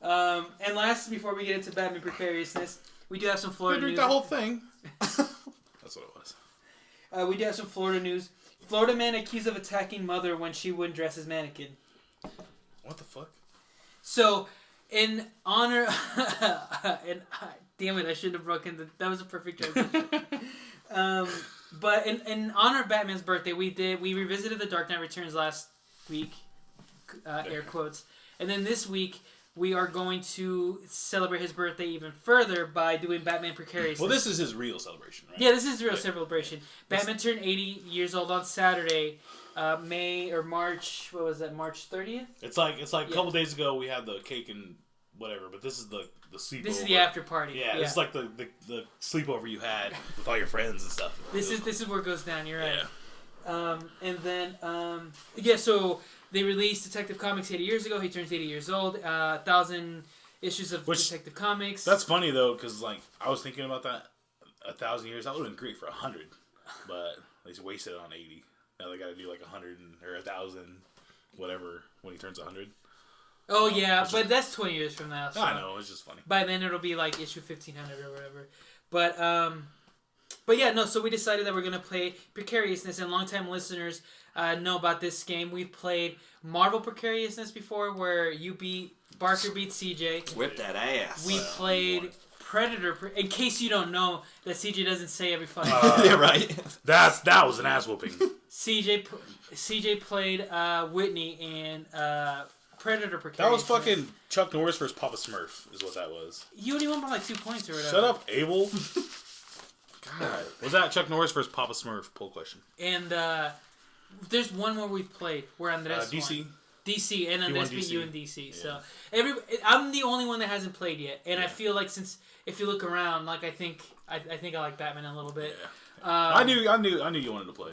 [SPEAKER 3] good. And last, before we get into Batman Precariousness, we do have some Florida news.
[SPEAKER 1] Drink the whole thing. That's what it was.
[SPEAKER 3] We do have some Florida news. Florida man accused of attacking mother when she wouldn't dress as mannequin.
[SPEAKER 1] What the fuck?
[SPEAKER 3] So... In honor, damn it, I shouldn't have broken that was a perfect joke. But in honor of Batman's birthday, we revisited The Dark Knight Returns last week, air quotes, and then this week we are going to celebrate his birthday even further by doing Batman Precariousness.
[SPEAKER 1] Well, this is his real celebration, right?
[SPEAKER 3] Yeah, this is the real celebration. Batman turned 80 years old on Saturday. March 30th?
[SPEAKER 1] It's like a couple days ago we had the cake and whatever, but this is the sleepover.
[SPEAKER 3] This is the after party.
[SPEAKER 1] Yeah, this is like the sleepover you had with all your friends and stuff.
[SPEAKER 3] This is where it goes down, you're right.
[SPEAKER 1] Yeah.
[SPEAKER 3] And then so they released Detective Comics 80 years ago. He turns 80 years old. 1,000 issues of Detective Comics.
[SPEAKER 1] That's funny though, because like I was thinking about that 1,000 years. That would have been great for 100, but they just wasted it on 80. Now they got to do like 100 or 1,000, whatever, when he turns 100.
[SPEAKER 3] Oh yeah, but that's 20 years from now. So
[SPEAKER 1] I know, it's just funny.
[SPEAKER 3] By then it'll be like issue 1,500 or whatever. But yeah, no. So we decided that we're gonna play Precariousness, and longtime listeners know about this game. We've played Marvel Precariousness before, where Barker beats CJ.
[SPEAKER 2] Whip that ass.
[SPEAKER 3] We played Predator. In case you don't know, that CJ doesn't say every fucking.
[SPEAKER 2] Yeah, right.
[SPEAKER 1] That was an ass whooping.
[SPEAKER 3] CJ played Whitney in Predator Precariousness.
[SPEAKER 1] That was fucking Chuck Norris versus Papa Smurf, is what that was.
[SPEAKER 3] You only won by like 2 points or whatever.
[SPEAKER 1] Shut up, Abel. God. Was that Chuck Norris versus Papa Smurf? Poll question.
[SPEAKER 3] And there's one more we've played. We're on this
[SPEAKER 1] DC.
[SPEAKER 3] one. DC, and Andres beat you in DC.
[SPEAKER 1] Yeah.
[SPEAKER 3] So I'm the only one that hasn't played yet, and I feel like if you look around, like I think I like Batman a little bit.
[SPEAKER 1] Yeah. I knew you wanted to play.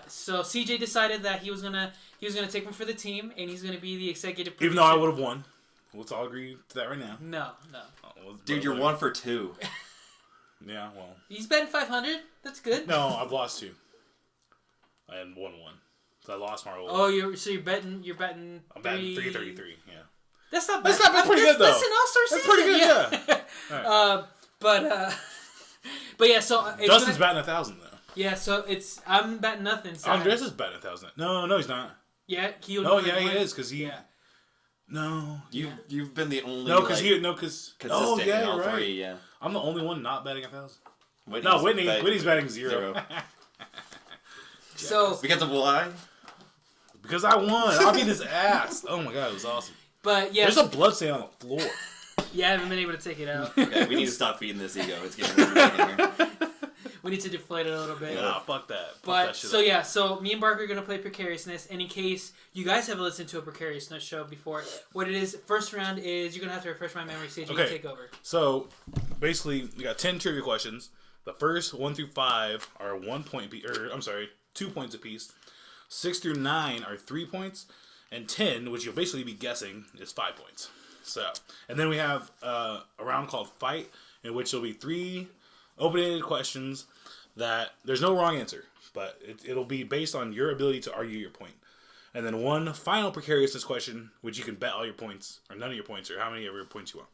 [SPEAKER 3] So CJ decided that he was gonna take one for the team, and he's gonna be the executive producer.
[SPEAKER 1] Even though I would have won. Let's all agree to that right now.
[SPEAKER 3] No.
[SPEAKER 2] Dude, you're 1 for 2.
[SPEAKER 1] Yeah, well.
[SPEAKER 3] He's betting 500. That's good.
[SPEAKER 1] No, I've lost 2. And won 1. So I lost my roll.
[SPEAKER 3] Oh, you're betting.
[SPEAKER 1] I'm betting 333. Yeah.
[SPEAKER 3] That's not bad.
[SPEAKER 1] That's pretty good though.
[SPEAKER 3] That's an all-star season.
[SPEAKER 1] That's pretty good. Yeah.
[SPEAKER 3] Right. But yeah. So
[SPEAKER 1] Dustin's batting 1,000 though.
[SPEAKER 3] Yeah. So I'm betting nothing. So
[SPEAKER 1] Andres is batting 1,000. No, he's not.
[SPEAKER 3] Yeah, he
[SPEAKER 1] is because he.
[SPEAKER 3] Yeah.
[SPEAKER 2] No, you've been the only.
[SPEAKER 1] Consistent
[SPEAKER 2] in all
[SPEAKER 1] right.
[SPEAKER 2] 3. Yeah,
[SPEAKER 1] I'm the only one not betting 1,000.
[SPEAKER 2] Whitney's
[SPEAKER 1] betting 0.
[SPEAKER 3] So
[SPEAKER 2] because of why?
[SPEAKER 1] Because I won. I beat his ass. Oh my god, it was awesome.
[SPEAKER 3] But yeah,
[SPEAKER 1] there's a blood stain on the floor.
[SPEAKER 3] Yeah, I haven't been able to take it out.
[SPEAKER 2] Okay, we need to stop feeding this ego. It's getting really in here.
[SPEAKER 3] We need to deflate it a little bit.
[SPEAKER 1] Nah, fuck that.
[SPEAKER 3] But so me and Barker are gonna play Precariousness, and in case you guys haven't listened to a Precariousness show before, what it is, first round is you're gonna have to refresh my memory, so you can take over.
[SPEAKER 1] So basically, we got 10 trivia questions. The first 1 through 5 are 1 point, 2 points apiece. 6 through 9 are 3 points, and 10, which you'll basically be guessing, is 5 points. So, and then we have a round called Fight, in which there'll be 3 open-ended questions that there's no wrong answer, but it'll be based on your ability to argue your point. And then one final precariousness question, which you can bet all your points, or none of your points, or how many of your points you want.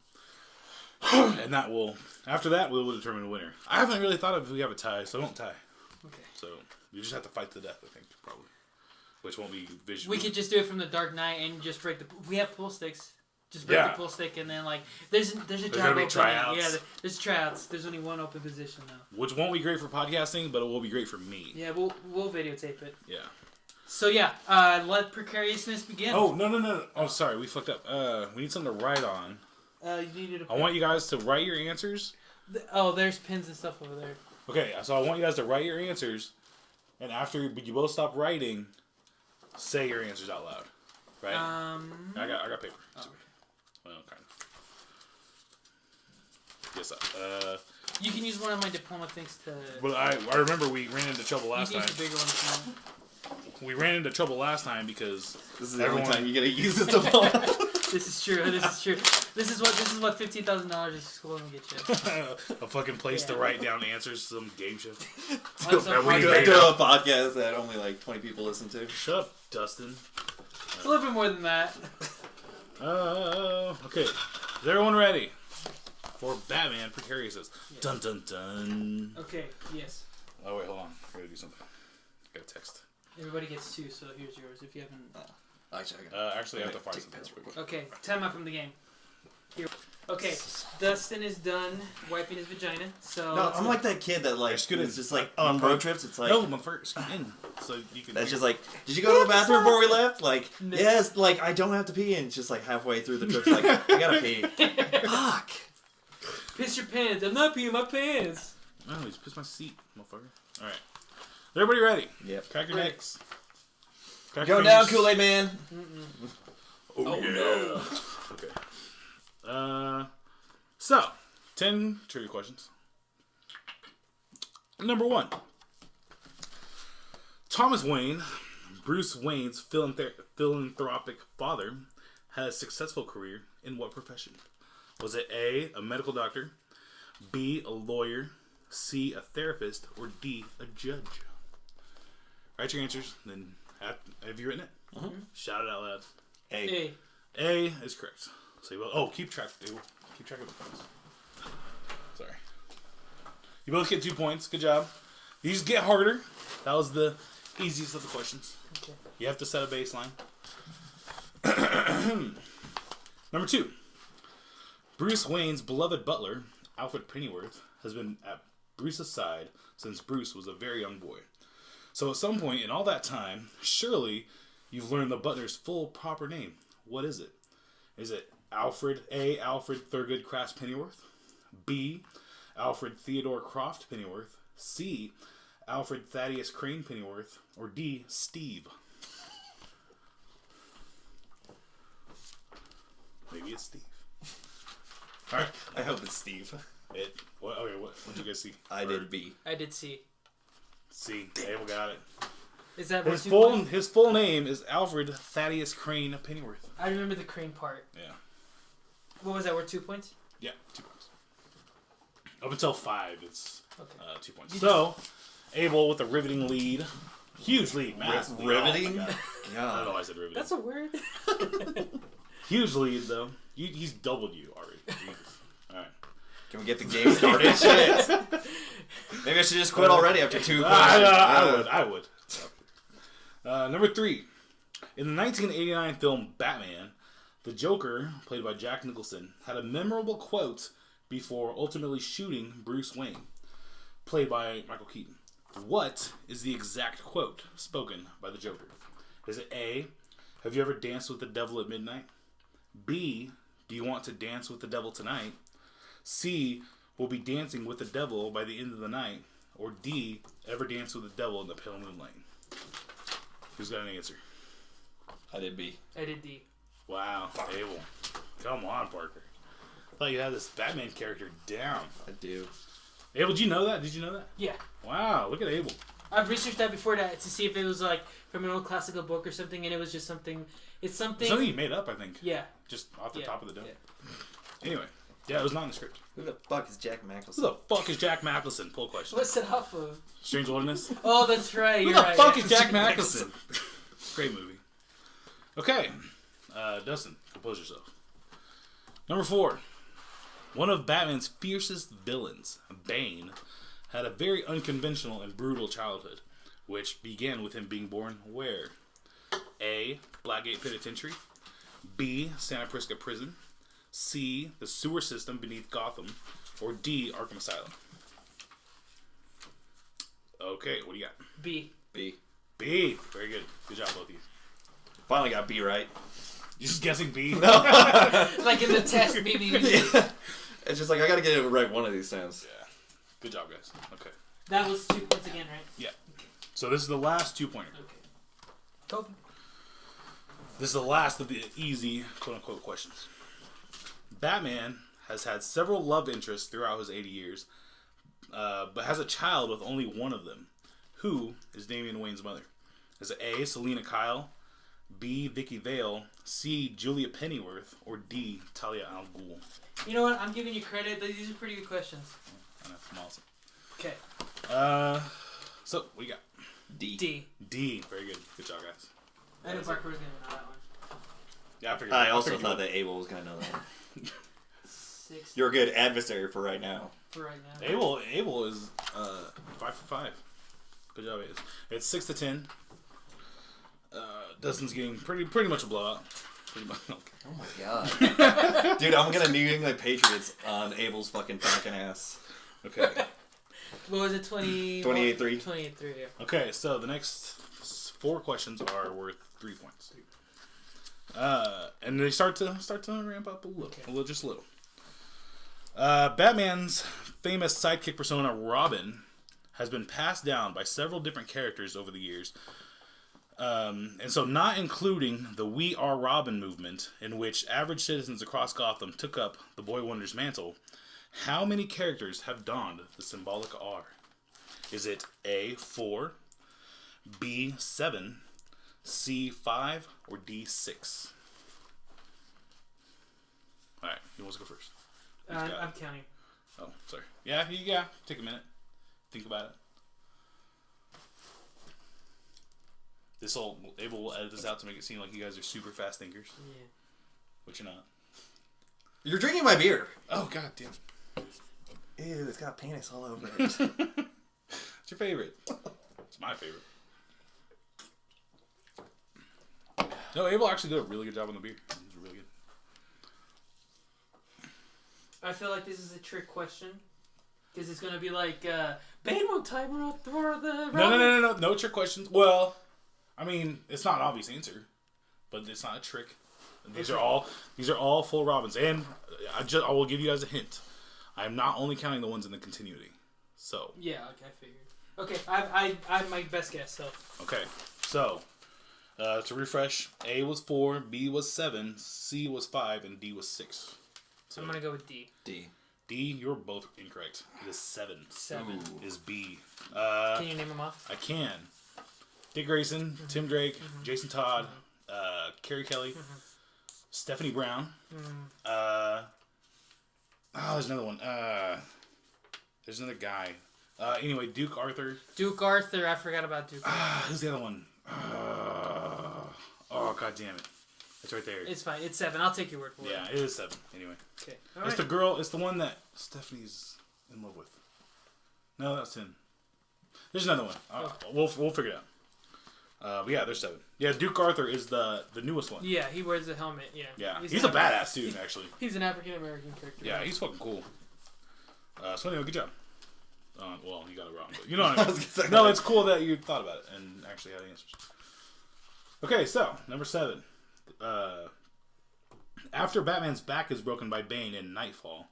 [SPEAKER 1] And that will, after that, we will determine the winner. I haven't really thought of if we have a tie, so don't tie.
[SPEAKER 3] Okay.
[SPEAKER 1] So, you just have to fight to the death, I think, probably. Which won't be visual.
[SPEAKER 3] We could just do it from the Dark Knight and just break we have pool sticks. Just break the pool stick, and then there's a job opening.
[SPEAKER 1] Tryouts.
[SPEAKER 3] Yeah, there's tryouts. There's only one open position now.
[SPEAKER 1] Which won't be great for podcasting, but it will be great for me.
[SPEAKER 3] Yeah, we'll videotape it.
[SPEAKER 1] Yeah.
[SPEAKER 3] So yeah, let Precariousness begin.
[SPEAKER 1] Oh no! Oh, sorry, we fucked up. We need something to write on.
[SPEAKER 3] You needed
[SPEAKER 1] I want you guys to write your answers.
[SPEAKER 3] There's pins and stuff over there.
[SPEAKER 1] Okay, so I want you guys to write your answers, and after you both stop writing, say your answers out loud. Right? I got paper.
[SPEAKER 3] Oh, okay.
[SPEAKER 1] Well, kind of. Yes.
[SPEAKER 3] You can use one of my diploma things to.
[SPEAKER 1] Well, I remember we ran into trouble last time.
[SPEAKER 3] You can use the bigger one.
[SPEAKER 1] We ran into trouble last time because
[SPEAKER 2] this is the only time you're gonna use this diploma.
[SPEAKER 3] This is true. This is what $15,000 is going to get you.
[SPEAKER 1] A fucking place to write down answers to some game show.
[SPEAKER 2] Do a podcast that only 20 people listen to.
[SPEAKER 1] Shut up, Dustin.
[SPEAKER 3] It's a little bit more than that.
[SPEAKER 1] Okay. Is everyone ready for Batman Precariousness? Yeah. Dun dun dun.
[SPEAKER 3] Okay. Yes.
[SPEAKER 1] Oh wait, hold on. I gotta do something. I got a text.
[SPEAKER 3] Everybody gets 2, so here's yours. If you haven't.
[SPEAKER 1] Actually, I have to find something real quick.
[SPEAKER 3] Okay, time out from the game. Here. Okay, Dustin is done wiping his vagina. So
[SPEAKER 2] no, I'm like that kid that is just on road trips. It's like
[SPEAKER 1] no, my first in. So you can.
[SPEAKER 2] That's just did you go to the bathroom before we left? Yes. I don't have to pee, and it's just halfway through the trip, I gotta pee. Fuck.
[SPEAKER 3] Piss your pants. I'm not peeing my pants.
[SPEAKER 1] No, he's pissed my seat, motherfucker. All right, everybody ready?
[SPEAKER 2] Yep.
[SPEAKER 1] Crack your necks.
[SPEAKER 2] Go down, Kool-Aid Man.
[SPEAKER 1] Oh no. Okay. So 10 trivia questions. Number 1. Thomas Wayne, Bruce Wayne's philanthropic father, had a successful career in what profession? Was it A, a medical doctor, B, a lawyer, C, a therapist, or D, a judge? Write your answers, then have you written it?
[SPEAKER 2] Mm-hmm.
[SPEAKER 1] Shout it out loud.
[SPEAKER 2] A
[SPEAKER 1] is correct. So keep track of the points. Sorry. You both get 2 points. Good job. These get harder. That was the easiest of the questions.
[SPEAKER 3] Okay.
[SPEAKER 1] You have to set a baseline. Number 2. Bruce Wayne's beloved butler, Alfred Pennyworth, has been at Bruce's side since Bruce was a very young boy. So at some point in all that time, surely you've learned the butler's full proper name. What is it? Is it Alfred Thurgood Crafts Pennyworth? B. Alfred Theodore Croft Pennyworth? C. Alfred Thaddeus Crane Pennyworth? Or D. Steve? Maybe it's Steve. All right.
[SPEAKER 2] I hope it's Steve.
[SPEAKER 1] What'd you guys see?
[SPEAKER 2] I did B.
[SPEAKER 3] I did C.
[SPEAKER 1] C. Abel got it.
[SPEAKER 3] Is that
[SPEAKER 1] his full name is Alfred Thaddeus Crane Pennyworth.
[SPEAKER 3] I remember the Crane part.
[SPEAKER 1] Yeah.
[SPEAKER 3] What was that? Worth 2 points?
[SPEAKER 1] Yeah, 2 points. Up until 5, it's 2 points. Abel with a riveting lead. Huge lead, massive lead.
[SPEAKER 2] Riveting?
[SPEAKER 1] Oh, I don't know why I said riveting.
[SPEAKER 3] That's a word.
[SPEAKER 1] Huge lead, though. He's doubled you already. Jesus. Alright.
[SPEAKER 2] Can we get the game started? Shit. Maybe I should just quit already after 2 questions.
[SPEAKER 1] I would. Number 3. In the 1989 film Batman, the Joker, played by Jack Nicholson, had a memorable quote before ultimately shooting Bruce Wayne, played by Michael Keaton. What is the exact quote spoken by the Joker? Is it A, have you ever danced with the devil at midnight? B, do you want to dance with the devil tonight? C, we'll be dancing with the devil by the end of the night? Or D, ever dance with the devil in the pale moonlight? Who's got an answer?
[SPEAKER 2] I did B.
[SPEAKER 3] I did D.
[SPEAKER 1] Wow, Abel. Come on, Parker. I thought you had this Batman character down.
[SPEAKER 2] I do.
[SPEAKER 1] Abel, did you know that? Did you know that?
[SPEAKER 3] Yeah.
[SPEAKER 1] Wow, look at Abel.
[SPEAKER 3] I've researched that before to see if it was like from an old classical book or something, and it was just something. It's something.
[SPEAKER 1] Something you made up, I think.
[SPEAKER 3] Yeah.
[SPEAKER 1] Just off the top of the dome.
[SPEAKER 3] Yeah.
[SPEAKER 1] Anyway, yeah, it was not in the script.
[SPEAKER 2] Who the fuck is Jack Nicholson?
[SPEAKER 1] Who the fuck is Jack Nicholson? Pull question.
[SPEAKER 3] What's it off of?
[SPEAKER 1] Strange Wilderness.
[SPEAKER 3] Oh, that's right.
[SPEAKER 1] Who
[SPEAKER 3] You're
[SPEAKER 1] the
[SPEAKER 3] right.
[SPEAKER 1] fuck is Jack Nicholson? Great movie. Okay, Dustin, compose yourself. Number 4. One of Batman's fiercest villains, Bane, had a very unconventional and brutal childhood, which began with him being born where? A. Blackgate Penitentiary. B. Santa Prisca Prison. C. The sewer system beneath Gotham. Or D. Arkham Asylum. Okay, what do you got?
[SPEAKER 3] B.
[SPEAKER 2] B.
[SPEAKER 1] B. Very good. Good job, both of you.
[SPEAKER 2] Finally got B right.
[SPEAKER 1] You just guessing B?
[SPEAKER 2] No.
[SPEAKER 3] Like in the test, maybe.
[SPEAKER 2] Yeah. It's just like, I gotta get it right one of these times.
[SPEAKER 1] Yeah. Good job, guys. Okay.
[SPEAKER 3] That was 2 points again, right?
[SPEAKER 1] Yeah. So this is the last 2-pointer.
[SPEAKER 3] Okay. Go.
[SPEAKER 1] This is the last of the easy, quote-unquote, questions. Batman has had several love interests throughout his 80 years, but has a child with only one of them. Who is Damian Wayne's mother? Is it A, Selena Kyle, B, Vicky Vale, C, Julia Pennyworth, or D, Talia al Ghul?
[SPEAKER 3] You know what? I'm giving you credit. These are pretty good questions.
[SPEAKER 1] I know, I'm awesome.
[SPEAKER 3] Okay.
[SPEAKER 1] So, what do you got?
[SPEAKER 2] D.
[SPEAKER 3] D.
[SPEAKER 1] D. Very good. Good job, guys.
[SPEAKER 3] I knew Parker was going to know that one.
[SPEAKER 1] Yeah, I figured.
[SPEAKER 2] I also thought that Abel was gonna know that.
[SPEAKER 3] 6
[SPEAKER 2] You're a good adversary for right now.
[SPEAKER 3] for right now.
[SPEAKER 1] Abel is 5 for 5. Good job, Ace. It's 6 to 10. Dustin's getting pretty much a blowout. Pretty much.
[SPEAKER 2] Oh my god. Dude, I'm gonna New England Patriots on Abel's fucking ass.
[SPEAKER 1] Okay.
[SPEAKER 3] What was it? 28-3. 28-3. Yeah.
[SPEAKER 1] Okay, so the next 4 questions are worth 3 points. And they start to ramp up a little, just a little. Batman's famous sidekick persona, Robin, has been passed down by several different characters over the years. And so not including the We Are Robin movement, in which average citizens across Gotham took up the Boy Wonder's mantle, how many characters have donned the symbolic R? Is it A, 4, B, 7, C, 5, or D, 6? Alright, who wants to go first?
[SPEAKER 3] I'm counting.
[SPEAKER 1] Oh, sorry. Yeah, take a minute. Think about it. Abel will edit this out to make it seem like you guys are super fast thinkers.
[SPEAKER 3] Yeah.
[SPEAKER 1] But you're not.
[SPEAKER 2] You're drinking my beer.
[SPEAKER 1] Oh, god damn.
[SPEAKER 2] Ew, it's got penis all over it.
[SPEAKER 1] What's your favorite? It's my favorite. No, Abel actually did a really good job on the beer. It was really good.
[SPEAKER 3] I feel like this is a trick question. Because it's going to be like, Bane won't timer out for the...
[SPEAKER 1] No trick questions. Well, I mean, it's not an obvious answer. But it's not a trick. These are all full Robins, and I will give you guys a hint. I am not only counting the ones in the continuity. So
[SPEAKER 3] yeah, okay, I figured. Okay, I have my best guess. So
[SPEAKER 1] okay, so to refresh, A was 4, B was 7, C was 5, and D was 6. So
[SPEAKER 3] I'm gonna go with D.
[SPEAKER 2] D.
[SPEAKER 1] D, you're both incorrect. It is 7.
[SPEAKER 3] 7
[SPEAKER 1] is B.
[SPEAKER 3] Can you name them off?
[SPEAKER 1] I can. Dick Grayson, Tim Drake, Jason Todd, Carrie Kelly, Stephanie Brown. There's another one. There's another guy. Anyway, Duke Arthur.
[SPEAKER 3] Duke Arthur. I forgot about Duke Arthur.
[SPEAKER 1] Who's the other one? Oh, god damn it. It's right there.
[SPEAKER 3] It's fine. It's 7. I'll take your word for it.
[SPEAKER 1] Yeah, it is 7. Anyway.
[SPEAKER 3] Okay.
[SPEAKER 1] It's the girl. It's the one that Stephanie's in love with. No, that's 10. There's another one. We'll figure it out. But yeah, there's 7. Yeah, Duke Arthur is the newest one.
[SPEAKER 3] Yeah, he wears the helmet. Yeah.
[SPEAKER 1] Yeah, he's a badass dude, actually.
[SPEAKER 3] He's an African American character.
[SPEAKER 1] Yeah, he's fucking cool. So anyway, good job. Well, you got it wrong, but you know what I mean. No, it's cool that you thought about it and actually had answers. Okay, so number 7. After Batman's back is broken by Bane in Nightfall,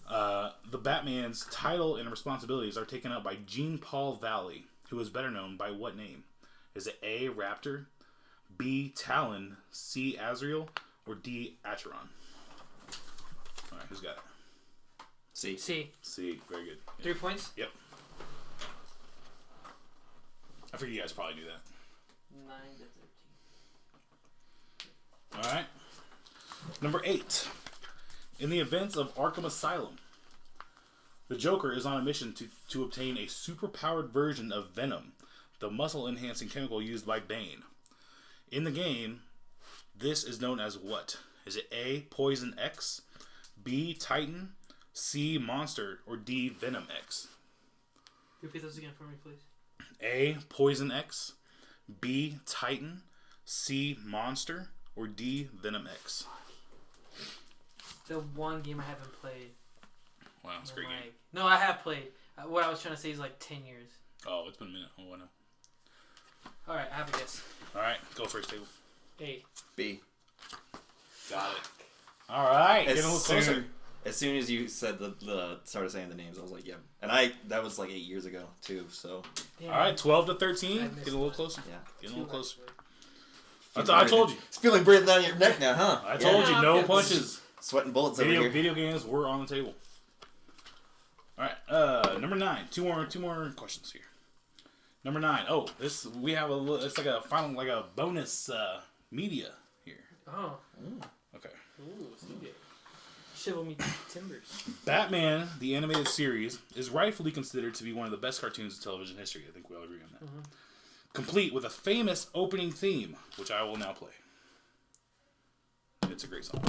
[SPEAKER 1] the Batman's title and responsibilities are taken up by Jean-Paul Valley, who is better known by what name? Is it A, Raptor, B, Talon, C, Azrael, or D, Acheron? Alright, who's got it?
[SPEAKER 2] C.
[SPEAKER 1] C, very good.
[SPEAKER 3] 3 points?
[SPEAKER 1] Yep. I figured you guys probably knew that.
[SPEAKER 3] 9 to 13.
[SPEAKER 1] Alright. Number 8. In the events of Arkham Asylum, the Joker is on a mission to obtain a super-powered version of Venom, the muscle-enhancing chemical used by Bane. In the game, this is known as what? Is it A, Poison X, B, Titan, C, Monster, or D, Venom X?
[SPEAKER 3] Repeat those again for me, please.
[SPEAKER 1] A, Poison X, B, Titan, C, Monster, or D, Venom X?
[SPEAKER 3] The one game I haven't played.
[SPEAKER 1] Wow, it's a great game.
[SPEAKER 3] No, I have played. What I was trying to say is like 10 years.
[SPEAKER 1] Oh, it's been a minute. Oh, I know.
[SPEAKER 3] Alright, I have a guess.
[SPEAKER 1] Alright, go first, table.
[SPEAKER 3] A.
[SPEAKER 2] B.
[SPEAKER 1] Got it. Alright, getting a little closer.
[SPEAKER 2] As soon as you said started saying the names, I was like, yeah. And that was like 8 years ago, too, so.
[SPEAKER 1] Alright, 12 to 13. Getting a little closer.
[SPEAKER 2] Yeah.
[SPEAKER 1] Getting a little closer. I told you.
[SPEAKER 2] It's feeling breathing down your neck now, huh?
[SPEAKER 1] I told you, no punches.
[SPEAKER 2] Sweating bullets over here.
[SPEAKER 1] Video games were on the table. Alright, number 9. Two more questions here. Number 9. Oh, we have it's like a final, like a bonus media here.
[SPEAKER 3] Oh.
[SPEAKER 1] Okay.
[SPEAKER 3] Ooh, CJ. Shivel me timbers.
[SPEAKER 1] Batman, the animated series, is rightfully considered to be one of the best cartoons in television history. I think we all agree on that. Mm-hmm. Complete with a famous opening theme, which I will now play. It's a great song.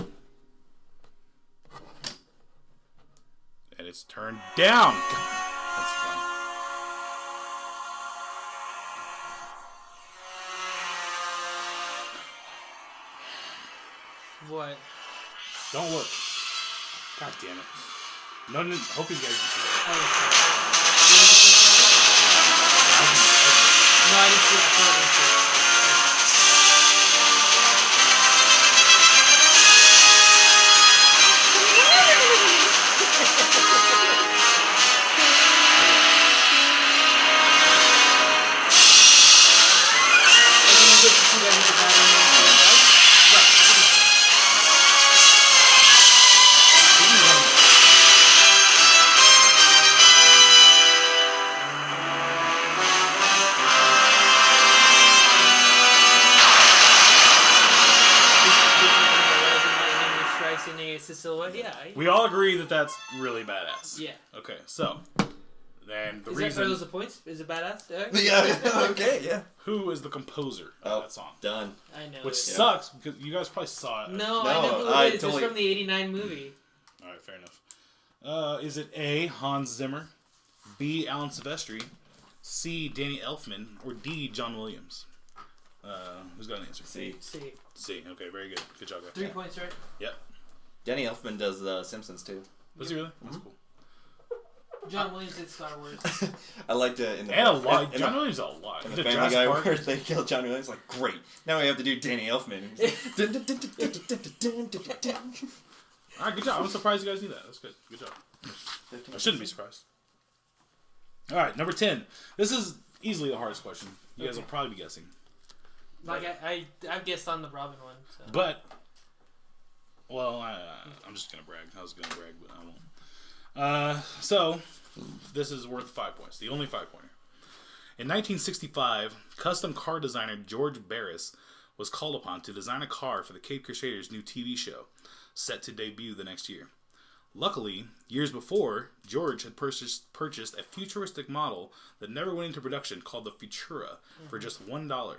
[SPEAKER 1] And it's turned down. That's fun.
[SPEAKER 3] What?
[SPEAKER 1] Don't look. God damn it. No, hope you guys can see it.
[SPEAKER 3] No, I didn't see it.
[SPEAKER 1] We all agree that that's really badass.
[SPEAKER 3] Yeah.
[SPEAKER 1] Okay, so then the
[SPEAKER 3] Are
[SPEAKER 1] reason.
[SPEAKER 3] those the points? Is it badass?
[SPEAKER 2] Yeah. Okay. Yeah.
[SPEAKER 1] Who is the composer of that song?
[SPEAKER 2] Done.
[SPEAKER 3] I know.
[SPEAKER 1] Which sucks because you guys probably saw it.
[SPEAKER 3] No, I know who it is.
[SPEAKER 2] Totally...
[SPEAKER 3] It's from the '89 movie.
[SPEAKER 1] All right, fair enough. Is it A, Hans Zimmer, B, Alan Silvestri, C, Danny Elfman, or D, John Williams? Who's got an answer?
[SPEAKER 2] C.
[SPEAKER 1] C. Okay, very good. Good job, guys.
[SPEAKER 3] 3 points, right?
[SPEAKER 1] Yep.
[SPEAKER 2] Danny Elfman does The Simpsons too.
[SPEAKER 1] Does he really? That's cool.
[SPEAKER 3] John Williams did Star Wars.
[SPEAKER 2] I liked it in the
[SPEAKER 1] and a lot. John Williams a lot.
[SPEAKER 2] In
[SPEAKER 1] He
[SPEAKER 2] the
[SPEAKER 1] did
[SPEAKER 2] Family
[SPEAKER 1] Jurassic
[SPEAKER 2] Guy
[SPEAKER 1] Park.
[SPEAKER 2] where they killed John Williams. Like, great. Now we have to do Danny Elfman.
[SPEAKER 1] All right, good job. I'm surprised you guys knew that. That's good. Good job. I shouldn't be surprised. All right, number 10. This is easily the hardest question. You guys will probably be guessing.
[SPEAKER 3] Like I've guessed on the Robin one. So.
[SPEAKER 1] But, well, I'm just gonna brag. I was gonna brag, but I won't. So this is worth 5 points. The only 5-pointer. In 1965, custom car designer George Barris was called upon to design a car for the Cape Crusaders' new TV show, set to debut the next year. Luckily, years before, George had purchased a futuristic model that never went into production called the Futura for just $1.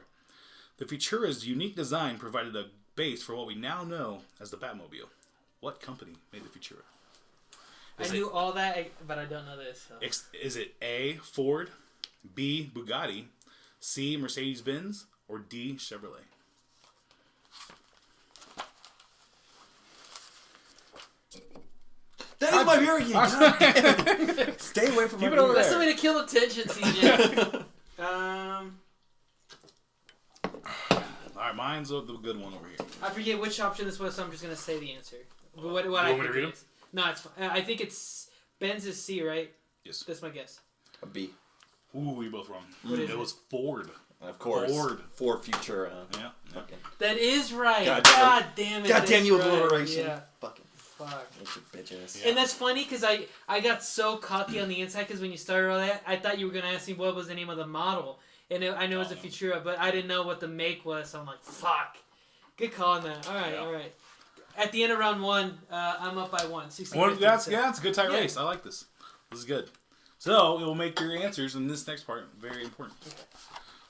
[SPEAKER 1] The Futura's unique design provided a base for what we now know as the Batmobile. What company made the Futura?
[SPEAKER 3] I knew all that, but I don't know this. So.
[SPEAKER 1] Is it A, Ford, B, Bugatti, C, Mercedes-Benz, or D, Chevrolet?
[SPEAKER 2] That is my beer again. Stay away from
[SPEAKER 1] Keep
[SPEAKER 2] my
[SPEAKER 1] it over
[SPEAKER 2] beer.
[SPEAKER 3] That's
[SPEAKER 1] there.
[SPEAKER 3] the way to kill attention, CJ.
[SPEAKER 1] All right, mine's the good one over here.
[SPEAKER 3] I forget which option this was, so I'm just gonna say the answer. What
[SPEAKER 1] You
[SPEAKER 3] I
[SPEAKER 1] want me to
[SPEAKER 3] think
[SPEAKER 1] read
[SPEAKER 3] it
[SPEAKER 1] them?
[SPEAKER 3] is. No, it's fine. I think it's Benz is C, right?
[SPEAKER 1] Yes.
[SPEAKER 3] That's my guess.
[SPEAKER 2] A B.
[SPEAKER 1] Ooh, we both wrong.
[SPEAKER 3] What is
[SPEAKER 1] It
[SPEAKER 3] it?
[SPEAKER 1] was Ford.
[SPEAKER 2] Of course.
[SPEAKER 1] Ford.
[SPEAKER 2] For Futura.
[SPEAKER 1] Yeah.
[SPEAKER 2] Fucking.
[SPEAKER 3] That is right.
[SPEAKER 2] God
[SPEAKER 3] God damn it.
[SPEAKER 2] God damn you,
[SPEAKER 3] that's right.
[SPEAKER 2] alliteration.
[SPEAKER 3] Yeah.
[SPEAKER 2] Fucking.
[SPEAKER 3] Fuck.
[SPEAKER 2] Bitches.
[SPEAKER 1] Yeah.
[SPEAKER 3] And that's funny because I got so cocky on the inside because when you started all that, I thought you were going to ask me what was the name of the model. And I know it was a Futura, but I didn't know what the make was, so I'm like, fuck. Good call on that. All right,
[SPEAKER 1] Yeah.
[SPEAKER 3] all right. At the end of round one, I'm up by 1. 60
[SPEAKER 1] It's a good tight
[SPEAKER 3] Yeah.
[SPEAKER 1] race. I like this. This is good. So it will make your answers in this next part very important.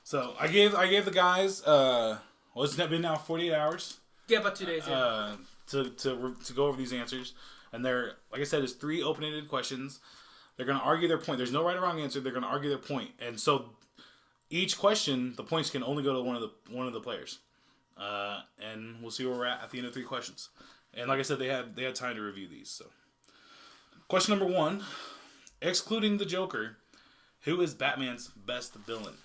[SPEAKER 1] So I gave the guys it's been now 48 hours
[SPEAKER 3] Yeah, about 2 days. Yeah.
[SPEAKER 1] to go over these answers, and they're, like I said, it's 3 open-ended questions. They're gonna argue their point. There's no right or wrong answer. They're gonna argue their point, and so each question, the points can only go to one of the players, and we'll see where we're at the end of 3 questions. And like I said, they had time to review these. So, question number 1, excluding the Joker, who is Batman's best villain?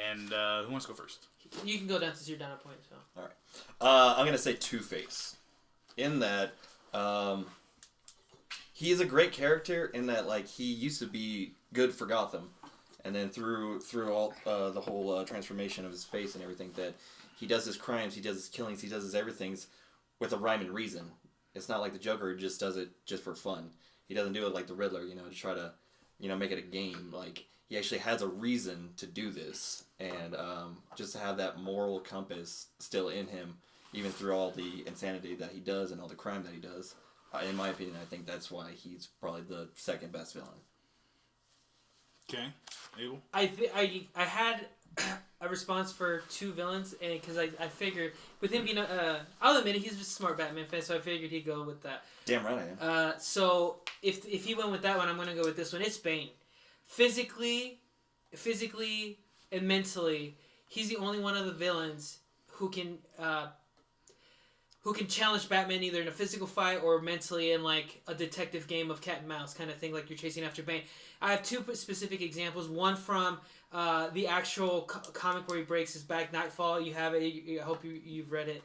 [SPEAKER 1] And who wants to go first?
[SPEAKER 3] You can go down since you're down a point. So.
[SPEAKER 2] All right. I'm gonna say Two-Face. In that, he is a great character. In that, like, he used to be good for Gotham, and then through all the whole transformation of his face and everything, that he does his crimes, he does his killings, he does his everythings with a rhyme and reason. It's not like the Joker who just does it just for fun. He doesn't do it like the Riddler, to try to, make it a game. Like, he actually has a reason to do this, and just to have that moral compass still in him, even through all the insanity that he does and all the crime that he does. In my opinion, I think that's why he's probably the second best villain.
[SPEAKER 1] Okay, Abel.
[SPEAKER 3] I had a response for 2 villains, and because I figured with him being I'll admit it, he's a smart Batman fan, so I figured he'd go with that.
[SPEAKER 2] Damn right I am.
[SPEAKER 3] So if he went with that one, I'm gonna go with this one. It's Bane. Physically, and mentally, he's the only one of the villains who can challenge Batman either in a physical fight or mentally in like a detective game of cat and mouse kind of thing, like you're chasing after Bane. I have 2 specific examples. One from the actual comic where he breaks his back, Nightfall. You have it. I hope you've read it.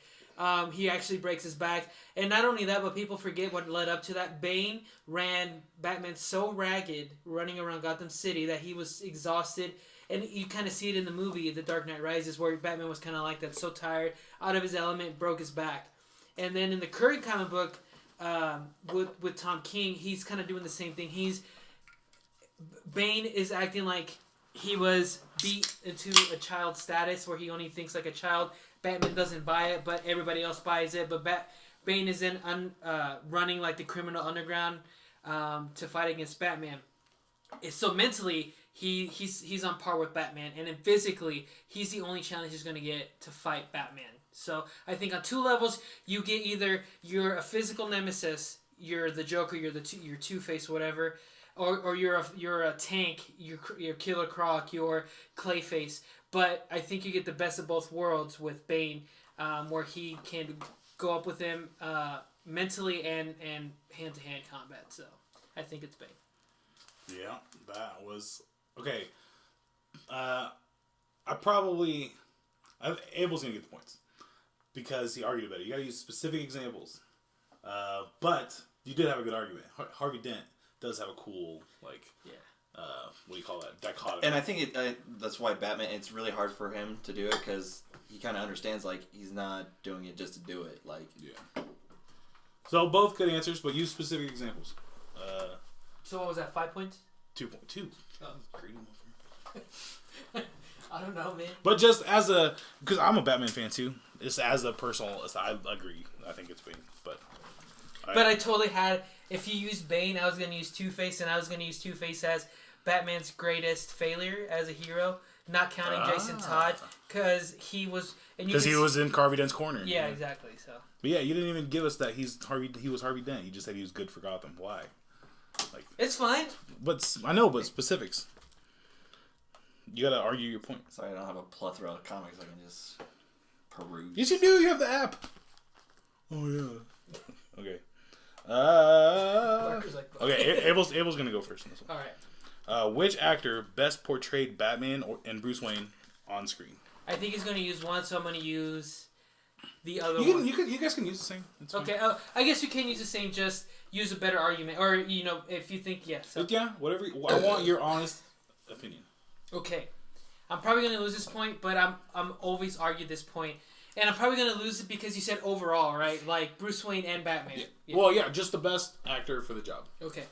[SPEAKER 3] He actually breaks his back. And not only that, but people forget what led up to that. Bane ran Batman so ragged running around Gotham City that he was exhausted. And you kind of see it in the movie, The Dark Knight Rises, where Batman was kind of like that, so tired, out of his element, broke his back. And then in the current comic book, with Tom King, he's kind of doing the same thing. Bane is acting like he was beat into a child status where he only thinks like a child. Batman doesn't buy it, but everybody else buys it. But Bane is then running like the criminal underground to fight against Batman. So mentally, he's on par with Batman, and then physically, he's the only challenge he's going to get to fight Batman. So I think on 2 levels, you get either you're a physical nemesis, you're the Joker, you're Two-Face, whatever, or you're a tank, you're Killer Croc, you're Clayface. But I think you get the best of both worlds with Bane, where he can go up with him mentally and hand-to-hand combat. So I think it's Bane.
[SPEAKER 1] Yeah, that was okay. Abel's gonna get the points because he argued about it. You gotta use specific examples. But you did have a good argument. Harvey Dent does have a cool what do you call that? Dichotomy.
[SPEAKER 2] And I think that's why Batman. It's really hard for him to do it because he kind of understands he's not doing it just to do it.
[SPEAKER 1] Yeah. So both good answers, but use specific examples.
[SPEAKER 3] So what was that? 5 points?
[SPEAKER 1] 2.2. Greedy motherfucker.
[SPEAKER 3] I don't know, man.
[SPEAKER 1] But just because I'm a Batman fan too. It's as a personal. I agree. I think it's Bane, but
[SPEAKER 3] I totally had. If you used Bane, I was gonna use Two-Face, and I was gonna use Two-Face as Batman's greatest failure as a hero, not counting Jason Todd, because he was.
[SPEAKER 1] Because he was in Harvey Dent's corner.
[SPEAKER 3] Yeah, exactly. So.
[SPEAKER 1] But yeah, you didn't even give us that he was Harvey Dent. You just said he was good for Gotham. Why?
[SPEAKER 3] It's fine.
[SPEAKER 1] But I know, but specifics. You gotta argue your point.
[SPEAKER 2] Sorry, I don't have a plethora of comics I can just peruse.
[SPEAKER 1] Yes, you do. You have the app. Oh yeah. Okay. Okay. Abel's gonna go first in this one.
[SPEAKER 3] All right.
[SPEAKER 1] Which actor best portrayed Batman and Bruce Wayne on screen?
[SPEAKER 3] I think he's gonna use one, so I'm gonna use the other one.
[SPEAKER 1] You guys can use the same. It's
[SPEAKER 3] okay. I guess you can use the same. Just use a better argument, or if you think So.
[SPEAKER 1] Yeah. Whatever. I want your honest opinion.
[SPEAKER 3] Okay, I'm probably gonna lose this point, but I'm always argue this point, and I'm probably gonna lose it because you said overall, right? Like Bruce Wayne and Batman.
[SPEAKER 1] Yeah. Yeah. Well, yeah, just the best actor for the job.
[SPEAKER 3] Okay,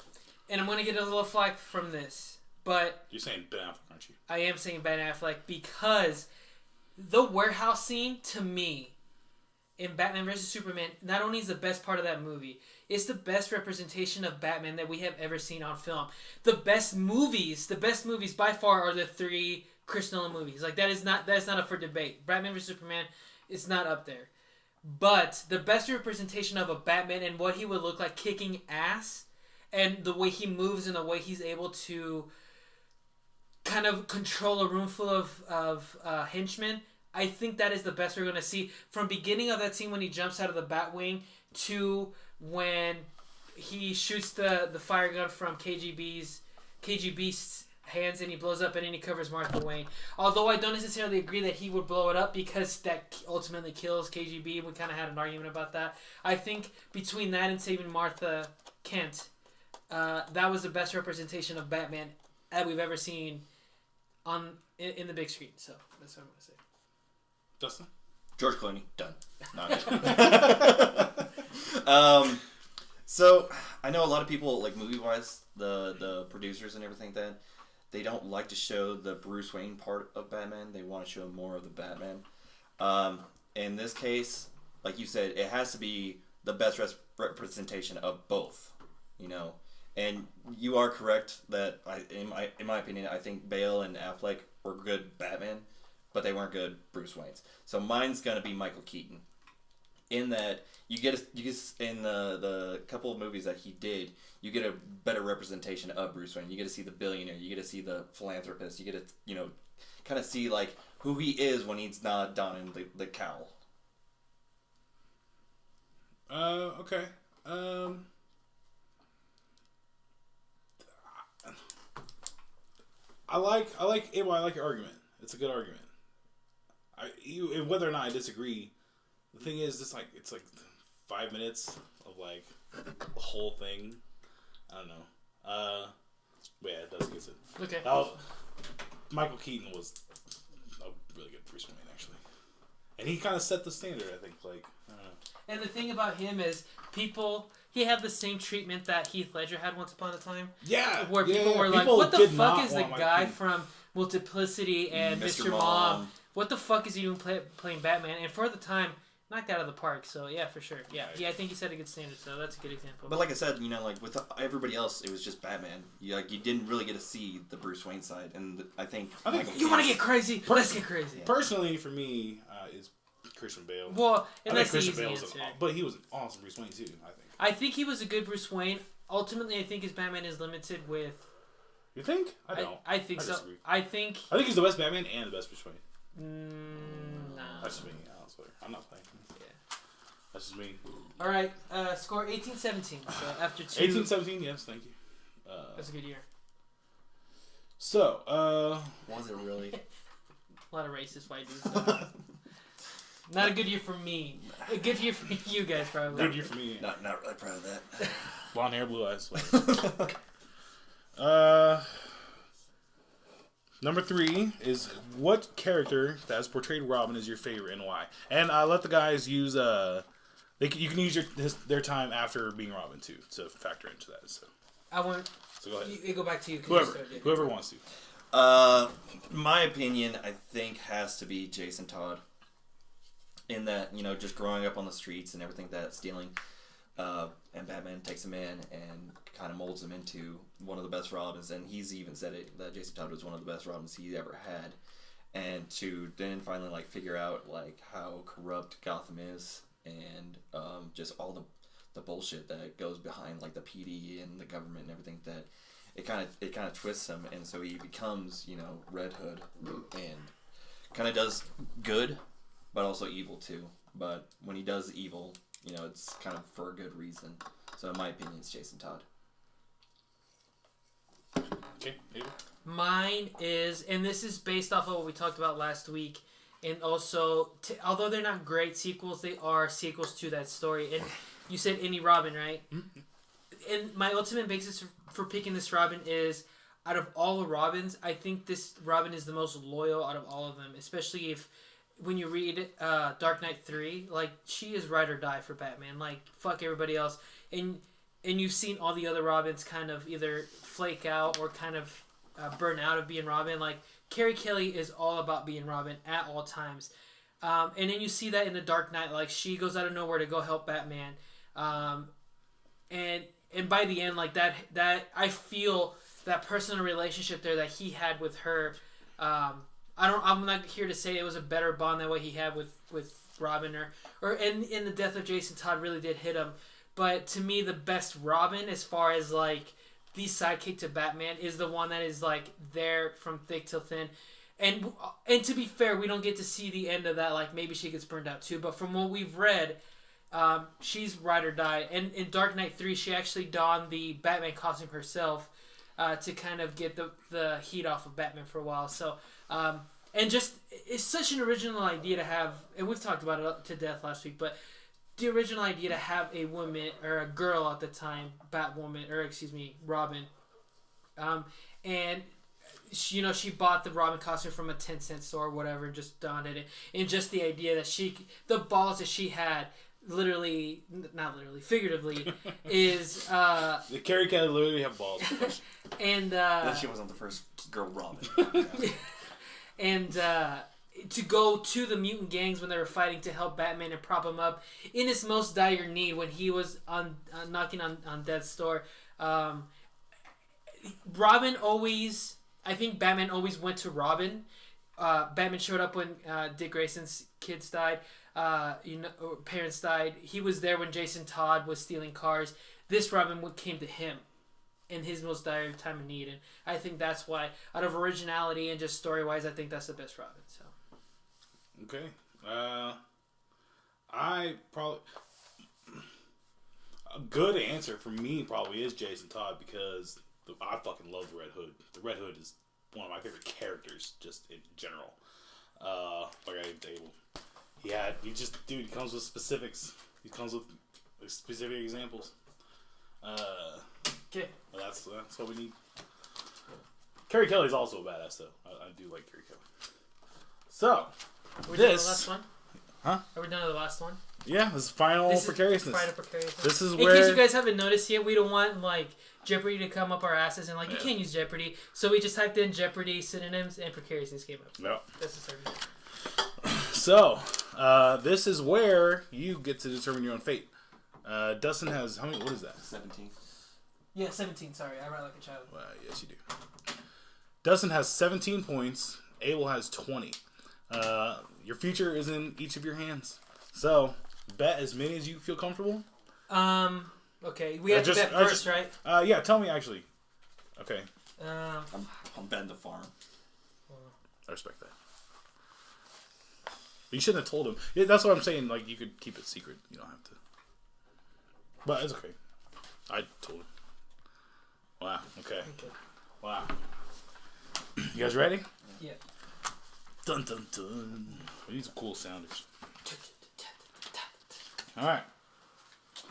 [SPEAKER 3] and I'm gonna get a little flack from this, but
[SPEAKER 1] you're saying Ben Affleck, aren't you?
[SPEAKER 3] I am saying Ben Affleck because the warehouse scene to me in Batman vs Superman not only is the best part of that movie. It's the best representation of Batman that we have ever seen on film. The best movies by far are the 3 Chris Nolan movies. Like that is not up for debate. Batman vs Superman is not up there. But the best representation of a Batman and what he would look like kicking ass and the way he moves and the way he's able to kind of control a room full of henchmen, I think that is the best we're going to see. From beginning of that scene when he jumps out of the Batwing to when he shoots the fire gun from KGB's hands and he blows up and then he covers Martha Wayne. Although I don't necessarily agree that he would blow it up because that ultimately kills KGB. We kind of had an argument about that. I think between that and saving Martha Kent, that was the best representation of Batman that we've ever seen in the big screen. So that's what I'm going to say.
[SPEAKER 1] Dustin?
[SPEAKER 2] George Clooney. Done. No, so I know a lot of people, like movie-wise, the producers and everything that they don't like to show the Bruce Wayne part of Batman. They want to show more of the Batman. In this case, like you said, it has to be the best representation of both, And you are correct that in my opinion, I think Bale and Affleck were good Batman, but they weren't good Bruce Waynes. So mine's gonna be Michael Keaton. In that you get in the couple of movies that he did, you get a better representation of Bruce Wayne. You get to see the billionaire. You get to see the philanthropist. You get to kind of see like who he is when he's not donning the cowl.
[SPEAKER 1] Okay. I like your argument. It's a good argument. Whether or not I disagree, the thing is, it's like 5 minutes of like the whole thing. I don't know. But yeah, it does get it.
[SPEAKER 3] Okay. Michael
[SPEAKER 1] Keaton was a really good Bruce Wayne, actually, and he kind of set the standard. I think, like. I don't know.
[SPEAKER 3] And the thing about him is, he had the same treatment that Heath Ledger had once upon a time.
[SPEAKER 1] Yeah.
[SPEAKER 3] Where people were like, "What the fuck is the guy from Multiplicity and Mr. Mom? What the fuck is he doing playing Batman?" And for the time, knocked out of the park. So yeah, for sure. Yeah, I think he set a good standard. So that's a good example.
[SPEAKER 2] But like I said, like with everybody else, it was just Batman. You didn't really get to see the Bruce Wayne side, and I think
[SPEAKER 3] you want to get crazy. Let's get crazy.
[SPEAKER 1] Yeah. Personally, for me, is Christian Bale.
[SPEAKER 3] Well, and that's the easy answer.
[SPEAKER 1] But he was an awesome Bruce Wayne too.
[SPEAKER 3] I think he was a good Bruce Wayne. Ultimately, I think his Batman is limited with.
[SPEAKER 1] You think? I don't.
[SPEAKER 3] I think so.
[SPEAKER 1] Disagree.
[SPEAKER 3] I think
[SPEAKER 1] he's the best Batman and the best Bruce Wayne.
[SPEAKER 3] No.
[SPEAKER 1] That's just me. I'm not playing.
[SPEAKER 3] Yeah.
[SPEAKER 1] That's just me.
[SPEAKER 3] All right. Score 18-17. So after 2.
[SPEAKER 1] 18-17. Yes, thank you.
[SPEAKER 3] That's a good year.
[SPEAKER 1] So,
[SPEAKER 2] Was it really?
[SPEAKER 3] A lot of racist white dudes. Not a good year for me. A good year for you guys, probably.
[SPEAKER 1] good year for me.
[SPEAKER 2] Not really proud of that.
[SPEAKER 1] Blonde hair, blue eyes. Number 3 is what character that has portrayed Robin is your favorite and why? And let the guys use you can use their time after being Robin too to factor into that. So So go ahead.
[SPEAKER 3] You go back to you.
[SPEAKER 1] Whoever wants to.
[SPEAKER 2] My opinion, I think, has to be Jason Todd. In that, just growing up on the streets and everything that stealing, and Batman takes him in and kind of molds him into one of the best Robins. And he's even said it, that Jason Todd was one of the best Robins he ever had. And to then finally, figure out, how corrupt Gotham is and just all the bullshit that goes behind, the PD and the government and everything, that it kind of twists him, and so he becomes, Red Hood, and kind of does good, but also evil too. But when he does evil, it's kind of for a good reason. So in my opinion, it's Jason Todd.
[SPEAKER 1] Okay, Abel.
[SPEAKER 3] Mine is, and this is based off of what we talked about last week, and also, although they're not great sequels, they are sequels to that story. And you said any Robin, right? Mm-hmm. And my ultimate basis for picking this Robin is, out of all the Robins, I think this Robin is the most loyal out of all of them. Especially when you read Dark Knight 3, she is ride or die for Batman. Fuck everybody else. And you've seen all the other Robins kind of either flake out or kind of burn out of being Robin. Carrie Kelly is all about being Robin at all times. And then you see that in the Dark Knight. She goes out of nowhere to go help Batman. And by the end, that I feel that personal relationship there that he had with her. I'm not here to say it was a better bond than what he had with Robin or in the death of Jason Todd really did hit him. But to me, the best Robin, as far as the sidekick to Batman, is the one that is there from thick till thin. And to be fair, we don't get to see the end of that. Maybe she gets burned out too. But from what we've read, she's ride or die. And in Dark Knight 3, she actually donned the Batman costume herself to kind of get the heat off of Batman for a while. So, and just, it's such an original idea to have, and we've talked about it to death last week, but the original idea to have a woman, or a girl at the time, Robin, and she bought the Robin costume from a 10-cent store or whatever and just donned it. And just the idea that the balls that she had, figuratively, is...
[SPEAKER 1] The Carrie Kelly literally have balls.
[SPEAKER 3] And...
[SPEAKER 2] Then she wasn't the first girl Robin.
[SPEAKER 3] And to go to the mutant gangs when they were fighting to help Batman and prop him up in his most dire need when he was knocking on death's door. Robin always... I think Batman always went to Robin. Batman showed up when Dick Grayson's kids died. Parents died. He was there when Jason Todd was stealing cars. This Robin came to him in his most dire time of need, and I think that's why, out of originality and just story wise, I think that's the best Robin. So,
[SPEAKER 1] okay, I probably a good answer for me probably is Jason Todd, because I fucking love the Red Hood. The Red Hood is one of my favorite characters just in general. He comes with specifics. He comes with specific examples.
[SPEAKER 3] Okay.
[SPEAKER 1] Well, that's what we need. Carrie Kelly's also a badass, though. I do like Carrie Kelly. So,
[SPEAKER 3] are we done with the last one?
[SPEAKER 1] Huh?
[SPEAKER 3] Are we done with the last one?
[SPEAKER 1] Yeah, this is Final Precariousness. This is where...
[SPEAKER 3] In case you guys haven't noticed yet, we don't want, Jeopardy to come up our asses, and, you can't use Jeopardy. So we just typed in Jeopardy synonyms, and Precariousness came up.
[SPEAKER 1] Yep.
[SPEAKER 3] That's the service.
[SPEAKER 1] So, this is where you get to determine your own fate. Dustin has... How many... What is that?
[SPEAKER 2] 17.
[SPEAKER 3] Yeah, 17. Sorry, I write like a child.
[SPEAKER 1] Yes, you do. Dustin has 17 points. Abel has 20. Your future is in each of your hands. So, bet as many as you feel comfortable.
[SPEAKER 3] Okay. We have to bet first, right?
[SPEAKER 1] Yeah, tell me, actually. Okay.
[SPEAKER 2] I'm betting the farm.
[SPEAKER 1] I respect that. You shouldn't have told him. Yeah, that's what I'm saying. You could keep it secret. You don't have to. But it's okay. I told him. Wow. Okay. Wow. You guys ready?
[SPEAKER 3] Yeah.
[SPEAKER 1] Dun dun dun. We need some cool sounders. Alright.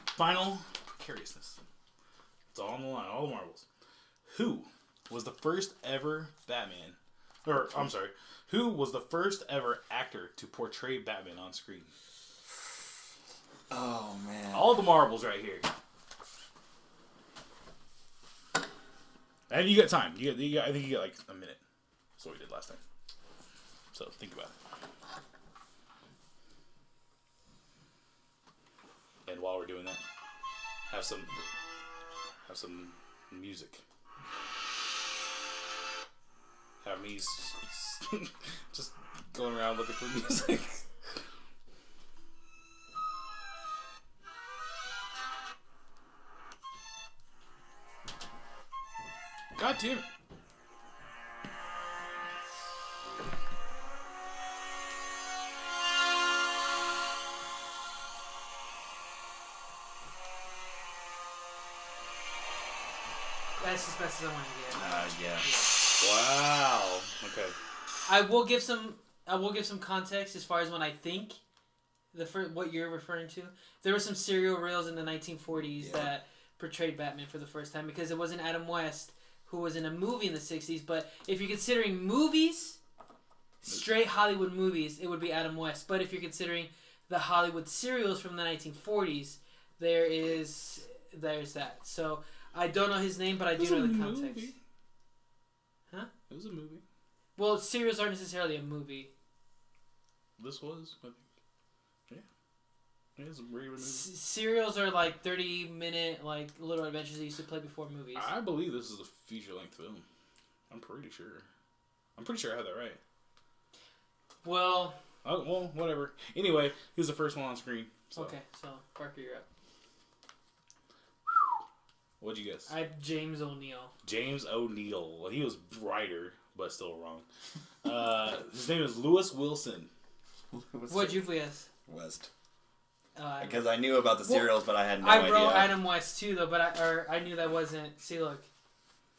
[SPEAKER 1] Final precariousness. It's all on the line, all the marbles. Who was the first ever Batman? Or, I'm sorry. Who was the first ever actor to portray Batman on screen?
[SPEAKER 2] Oh, man.
[SPEAKER 1] All the marbles right here. And you got time. I think you get like a minute. That's what we did last time. So think about it. And while we're doing that, have some music. Have me just going around looking for music. God damn it.
[SPEAKER 3] That's as best as I want to get.
[SPEAKER 2] Yeah.
[SPEAKER 1] Wow. Okay.
[SPEAKER 3] I will give some context as far as when I think what you're referring to. There were some serial reels in the 1940s that portrayed Batman for the first time because it wasn't Adam West who was in a movie in the 60s. But if you're considering movies, straight Hollywood movies, it would be Adam West. But if you're considering the Hollywood serials from the 1940s, there's that. So I don't know his name, but I do know the context.
[SPEAKER 1] Movie.
[SPEAKER 3] Huh?
[SPEAKER 1] It was a movie.
[SPEAKER 3] Well, serials aren't necessarily a movie.
[SPEAKER 1] This was, I think. Yeah. It's a regular movie.
[SPEAKER 3] Serials are like 30-minute like little adventures they used to play before movies.
[SPEAKER 1] I believe this is a feature-length film. I'm pretty sure. I had that right.
[SPEAKER 3] Well,
[SPEAKER 1] whatever. Anyway, he was the first one on screen. So.
[SPEAKER 3] Okay, so Parker, you're up.
[SPEAKER 1] What'd you guess?
[SPEAKER 3] I James O'Neill.
[SPEAKER 1] James O'Neill. Well, he was brighter, but still wrong. His name is Lewis Wilson.
[SPEAKER 3] What'd you guess?
[SPEAKER 2] West.
[SPEAKER 3] Because
[SPEAKER 2] I knew about the serials, but I had no idea.
[SPEAKER 3] I wrote Adam West too, though, but I knew that wasn't. See, look,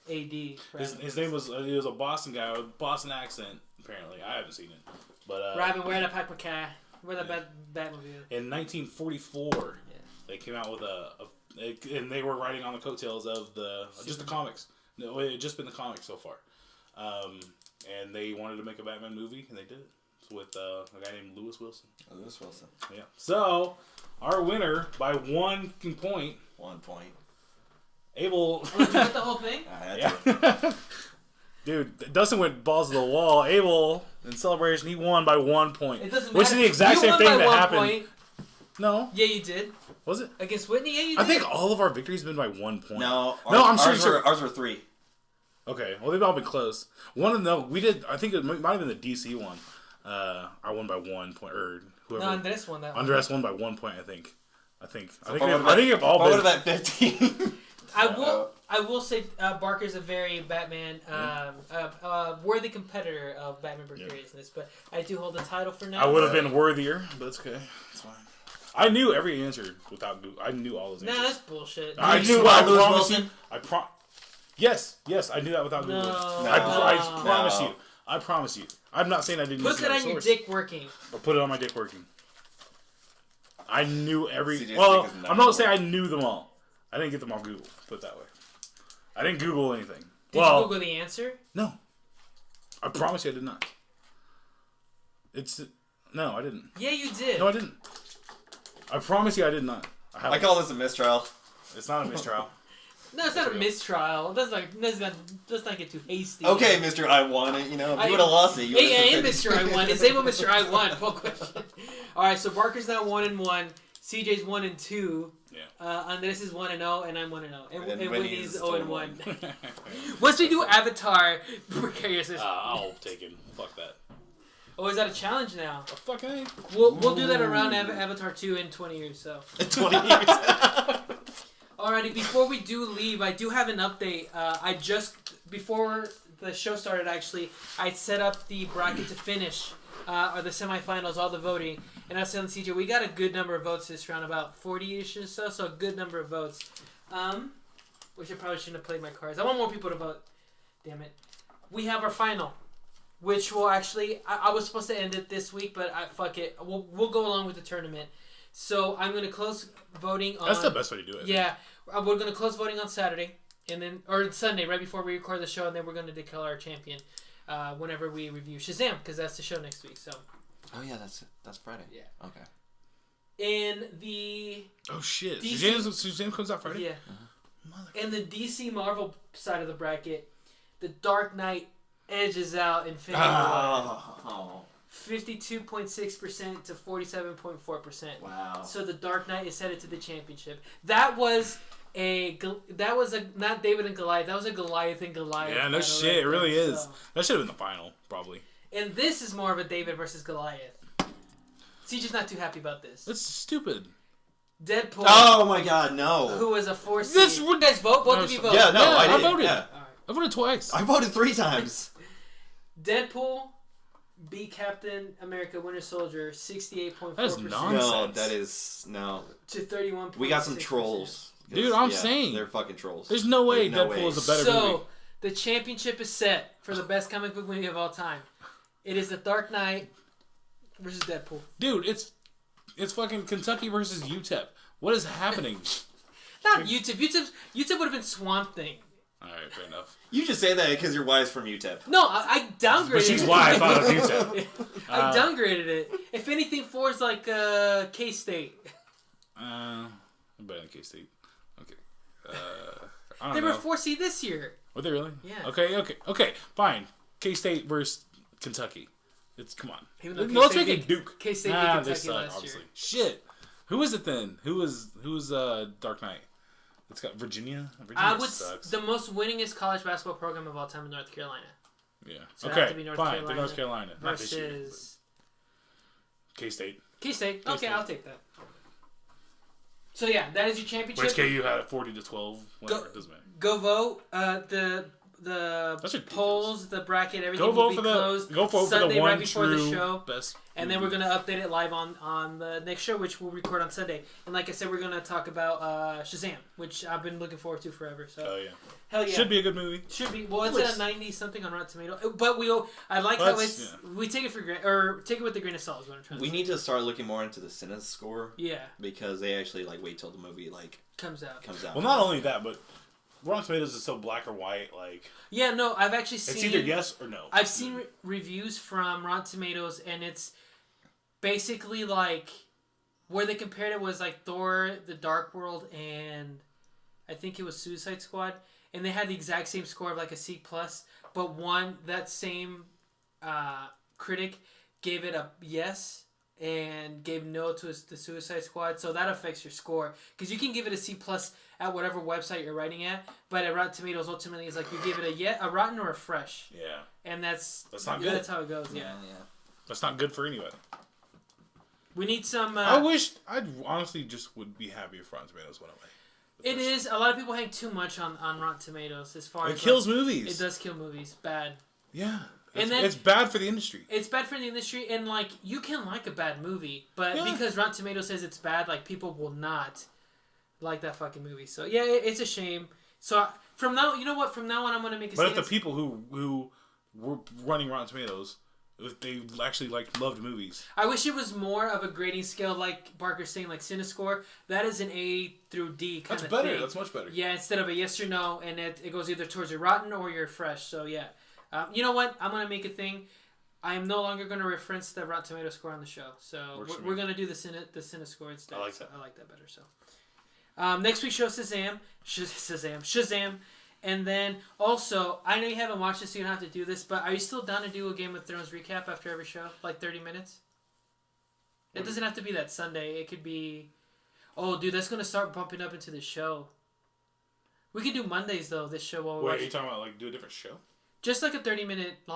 [SPEAKER 3] A.D.
[SPEAKER 1] His name was. He was a Boston guy with a Boston accent. Apparently, I haven't seen it, but.
[SPEAKER 3] Robin, where the pack car? Where the Batmobile?
[SPEAKER 1] In 1944, they came out with and they were writing on the coattails of just the comics. No, it had just been the comics so far, and they wanted to make a Batman movie, and they did it with a guy named Lewis Wilson.
[SPEAKER 2] Lewis Wilson.
[SPEAKER 1] Yeah. So our winner by 1 point.
[SPEAKER 2] 1 point.
[SPEAKER 1] Abel.
[SPEAKER 3] Oh, did you get the whole thing?
[SPEAKER 2] I had to.
[SPEAKER 1] Dude, Dustin went balls to the wall. Abel, in celebration, he won by 1 point.
[SPEAKER 3] It doesn't
[SPEAKER 1] which
[SPEAKER 3] matter.
[SPEAKER 1] is the exact same thing that happened.
[SPEAKER 3] Point.
[SPEAKER 1] No.
[SPEAKER 3] Yeah, you did.
[SPEAKER 1] Was it?
[SPEAKER 3] Against Whitney? Yeah, you did.
[SPEAKER 1] I think all of our victories have been by 1 point.
[SPEAKER 2] No,
[SPEAKER 1] I'm sure.
[SPEAKER 2] Ours were 3.
[SPEAKER 1] Okay, well, they've all been close. One of them, we did, I think it might have been the DC one. I won by 1 point, or whoever.
[SPEAKER 3] No, Andres won that one.
[SPEAKER 1] Andres won by 1 point, I think. I think
[SPEAKER 2] So
[SPEAKER 1] they've all been.
[SPEAKER 2] What about 15?
[SPEAKER 3] I will say Barker's a very Batman worthy competitor of Batman Precariousness, but I do hold the title for now.
[SPEAKER 1] I would have been worthier, but it's okay. It's fine. I knew every answer without Google. I knew all those answers.
[SPEAKER 3] Nah, that's bullshit.
[SPEAKER 1] I knew. I promise you. Yes, I knew that without Google. I promise you. I promise you. I'm not saying I didn't.
[SPEAKER 3] Put it on your dick working.
[SPEAKER 1] Or put it on my dick working. I knew every.
[SPEAKER 2] CJ's
[SPEAKER 1] Well, I'm not saying I knew them all. I didn't get them off Google. Put it that way. I didn't Google anything.
[SPEAKER 3] Did you Google the answer?
[SPEAKER 1] No. I promise you I did not. No, I didn't.
[SPEAKER 3] Yeah, you did.
[SPEAKER 1] No, I didn't. I promise you I did not.
[SPEAKER 2] I call this a mistrial.
[SPEAKER 1] It's not a mistrial.
[SPEAKER 3] No, it's not a mistrial. Let's not get too hasty.
[SPEAKER 2] Okay, Mr. I won it. You know, if you would have lost it, you would have
[SPEAKER 3] am Mr. I won. It's able Mr. I won. Full question. All right, so Barker's now 1-1. CJ's 1-2.
[SPEAKER 1] Yeah.
[SPEAKER 3] Andres is 1-0, and I'm 1-0, and Whitney's
[SPEAKER 2] 0-1.
[SPEAKER 3] Once we do Avatar, Precariousness.
[SPEAKER 1] I'll take him. Fuck that.
[SPEAKER 3] Oh, is that a challenge now?
[SPEAKER 1] Oh, fuck it.
[SPEAKER 3] We'll do that around Avatar 2 in 20 years. So.
[SPEAKER 2] In 20 years.
[SPEAKER 3] Alrighty, before we do leave, I do have an update. Before the show started, actually, I set up the bracket to finish, or the semifinals, all the voting. And I was telling CJ, we got a good number of votes this round, about 40-ish or so a good number of votes. Which I probably shouldn't have played my cards. I want more people to vote. Damn it. we have our final, which will actually... I was supposed to end it this week, but fuck it. We'll go along with the tournament. So I'm going to close voting on...
[SPEAKER 1] That's the best way to do it.
[SPEAKER 3] Yeah. We're going to close voting on Saturday, or Sunday, right before we record the show, and then we're going to declare our champion whenever we review Shazam, because that's the show next week. So.
[SPEAKER 2] Oh yeah, that's Friday.
[SPEAKER 3] Yeah.
[SPEAKER 2] Okay.
[SPEAKER 3] In the...
[SPEAKER 1] Oh shit.
[SPEAKER 3] DC...
[SPEAKER 1] Shazam comes out Friday?
[SPEAKER 3] Yeah. In the DC Marvel side of the bracket, the Dark Knight edges out Infinity War. 52.6% to 47.4%.
[SPEAKER 2] Wow.
[SPEAKER 3] So the Dark Knight is headed to the championship. That was not David and Goliath. That was a Goliath and Goliath.
[SPEAKER 1] Yeah, no shit. It really is. That should have been the final, probably.
[SPEAKER 3] And this is more of a David versus Goliath. CJ's not too happy about this.
[SPEAKER 1] That's stupid.
[SPEAKER 3] Deadpool.
[SPEAKER 2] Oh my god, no.
[SPEAKER 3] Who was a 4 seed. You guys vote? Both of you vote?
[SPEAKER 2] Yeah, no, I did.
[SPEAKER 1] I voted.
[SPEAKER 2] Yeah.
[SPEAKER 1] I voted twice.
[SPEAKER 2] I voted 3 times.
[SPEAKER 3] Deadpool beat Captain America Winter Soldier 68.4%.
[SPEAKER 1] That is nonsense.
[SPEAKER 2] No, that is... No.
[SPEAKER 3] To 31.
[SPEAKER 2] We got some trolls.
[SPEAKER 1] Dude, I'm saying.
[SPEAKER 2] They're fucking trolls.
[SPEAKER 1] There's no way
[SPEAKER 2] There's no
[SPEAKER 1] Deadpool
[SPEAKER 2] way.
[SPEAKER 1] is a better movie.
[SPEAKER 3] So, the championship is set for the best comic book movie of all time. It is The Dark Knight versus Deadpool.
[SPEAKER 1] Dude, it's fucking Kentucky versus UTEP. What is happening?
[SPEAKER 3] Not UTEP. UTEP would have been Swamp Thing.
[SPEAKER 1] Alright, fair enough.
[SPEAKER 2] You just say that because your wife's from UTEP.
[SPEAKER 3] No, I downgraded
[SPEAKER 1] Which is
[SPEAKER 3] it.
[SPEAKER 1] why I thought of UTEP.
[SPEAKER 3] I downgraded it. If anything, 4 is like K-State.
[SPEAKER 1] I'm better than K-State. Okay. I don't
[SPEAKER 3] They
[SPEAKER 1] know.
[SPEAKER 3] were 4 seed this year.
[SPEAKER 1] Were they really?
[SPEAKER 3] Yeah.
[SPEAKER 1] Okay, fine. K-State versus Kentucky. Come on.
[SPEAKER 3] Even though
[SPEAKER 1] Let's
[SPEAKER 3] K-State
[SPEAKER 1] make it
[SPEAKER 3] beat-
[SPEAKER 1] Duke.
[SPEAKER 3] K-State beat
[SPEAKER 1] they
[SPEAKER 3] Kentucky
[SPEAKER 1] suck,
[SPEAKER 3] last
[SPEAKER 1] obviously.
[SPEAKER 3] year.
[SPEAKER 1] Shit. Who is it then? Who's Dark Knight? It's got Virginia. Sucks.
[SPEAKER 3] The most winningest college basketball program of all time in North Carolina.
[SPEAKER 1] Yeah.
[SPEAKER 3] So it'd have to
[SPEAKER 1] okay.
[SPEAKER 3] be North
[SPEAKER 1] Fine.
[SPEAKER 3] Carolina
[SPEAKER 1] The North Carolina. Not this year.
[SPEAKER 3] versus
[SPEAKER 1] K-State.
[SPEAKER 3] K-State. Okay,
[SPEAKER 1] K-State.
[SPEAKER 3] I'll take that. So yeah, that is your championship.
[SPEAKER 1] Which KU had 40-12. Whatever. It doesn't matter.
[SPEAKER 3] Go vote. The
[SPEAKER 1] That's ridiculous.
[SPEAKER 3] polls, the bracket, everything
[SPEAKER 1] Go
[SPEAKER 3] will
[SPEAKER 1] vote
[SPEAKER 3] be
[SPEAKER 1] for
[SPEAKER 3] closed
[SPEAKER 1] Go vote
[SPEAKER 3] Sunday
[SPEAKER 1] for the one
[SPEAKER 3] right before
[SPEAKER 1] true
[SPEAKER 3] the show.
[SPEAKER 1] best.
[SPEAKER 3] And then we're going to update it live on the next show, which we'll record on Sunday. And like I said, we're going to talk about Shazam, which I've been looking forward to forever. So
[SPEAKER 1] Oh yeah.
[SPEAKER 3] Hell yeah.
[SPEAKER 1] Should be a good movie.
[SPEAKER 3] Should be. Well, it's at a 90-something on Rotten Tomatoes. But I like how it's...
[SPEAKER 1] Yeah.
[SPEAKER 3] We take it for granted, or take it with a grain of salt is what I'm trying to say.
[SPEAKER 2] We need to start looking more into the Cine score.
[SPEAKER 3] Yeah.
[SPEAKER 2] Because they actually wait till the movie
[SPEAKER 3] Comes out.
[SPEAKER 1] Well, not only that, but Rotten Tomatoes is so black or white.
[SPEAKER 3] Yeah, no, I've actually seen...
[SPEAKER 1] It's either yes or no.
[SPEAKER 3] I've seen reviews from Rotten Tomatoes, and it's basically where they compared it was Thor, The Dark World, and I think it was Suicide Squad, and they had the exact same score of a C+, but that same critic gave it a yes and gave no to the Suicide Squad, so that affects your score, because you can give it a C+ at whatever website you're writing at, but at Rotten Tomatoes, ultimately, it's you give it a rotten or a fresh.
[SPEAKER 1] Yeah.
[SPEAKER 3] And that's
[SPEAKER 1] not good.
[SPEAKER 3] That's how it goes. Yeah.
[SPEAKER 1] That's not good for anybody.
[SPEAKER 3] We need some.
[SPEAKER 1] I honestly just would be happy if Rotten Tomatoes went away.
[SPEAKER 3] It is a lot of people hang too much on Rotten Tomatoes as far as
[SPEAKER 1] it kills movies.
[SPEAKER 3] It does kill movies. Bad.
[SPEAKER 1] Yeah.
[SPEAKER 3] And
[SPEAKER 1] it's bad for the industry.
[SPEAKER 3] It's bad for the industry, and you can like a bad movie, but
[SPEAKER 1] Yeah.
[SPEAKER 3] because Rotten Tomatoes says it's bad, people will not like that fucking movie. So yeah, it's a shame. So from now, you know what? From now on, I'm gonna make a.
[SPEAKER 1] But if the people who were running Rotten Tomatoes, if they actually loved movies.
[SPEAKER 3] I wish it was more of a grading scale, like Barker's saying, like CineScore. That is an A through D kind of thing.
[SPEAKER 1] That's better. That's much better.
[SPEAKER 3] Yeah, instead of a yes or no, and it goes either towards your rotten or your fresh. So yeah, you know what? I'm gonna make a thing. I am no longer gonna reference the Rotten Tomato score on the show. So we're gonna do the CineScore instead.
[SPEAKER 1] I like that.
[SPEAKER 3] So I like that better. So next week's show Shazam. And then, also, I know you haven't watched this, so you don't have to do this, but are you still down to do a Game of Thrones recap after every show? 30 minutes? It doesn't have to be that Sunday. It could be... Oh, dude, that's going to start bumping up into the show. We could do Mondays, though, this show. While
[SPEAKER 1] Wait, are you talking about, do a different show?
[SPEAKER 3] Just a 30-minute,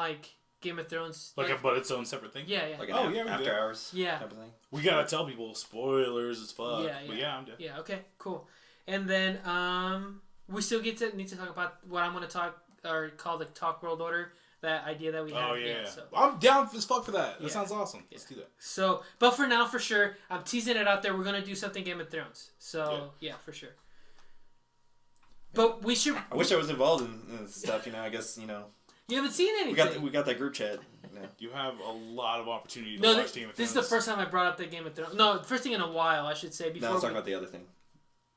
[SPEAKER 3] Game of Thrones.
[SPEAKER 1] But its own separate thing?
[SPEAKER 3] Yeah, yeah.
[SPEAKER 2] After hours
[SPEAKER 3] yeah.
[SPEAKER 2] type of thing?
[SPEAKER 1] We gotta tell people, spoilers as fuck.
[SPEAKER 3] Yeah,
[SPEAKER 1] But yeah, I'm down.
[SPEAKER 3] Yeah, okay, cool. And then, we still need to talk about what I'm going to call the Talk World Order, that idea that we have.
[SPEAKER 1] Oh, yeah.
[SPEAKER 3] So.
[SPEAKER 1] I'm down as fuck for that. That
[SPEAKER 3] Yeah.
[SPEAKER 1] sounds awesome.
[SPEAKER 3] Yeah.
[SPEAKER 1] Let's do that.
[SPEAKER 3] So, but for now, for sure, I'm teasing it out there. We're going to do something Game of Thrones. So, yeah for sure. But we should...
[SPEAKER 2] I wish I was involved in this stuff, I guess,
[SPEAKER 3] You haven't seen anything.
[SPEAKER 2] We got that group chat. No.
[SPEAKER 1] You have a lot of opportunity to watch Game of Thrones.
[SPEAKER 3] This is the first time I brought up the Game of Thrones. No, first thing in a while, I should say. Before
[SPEAKER 2] I was talking about the other thing.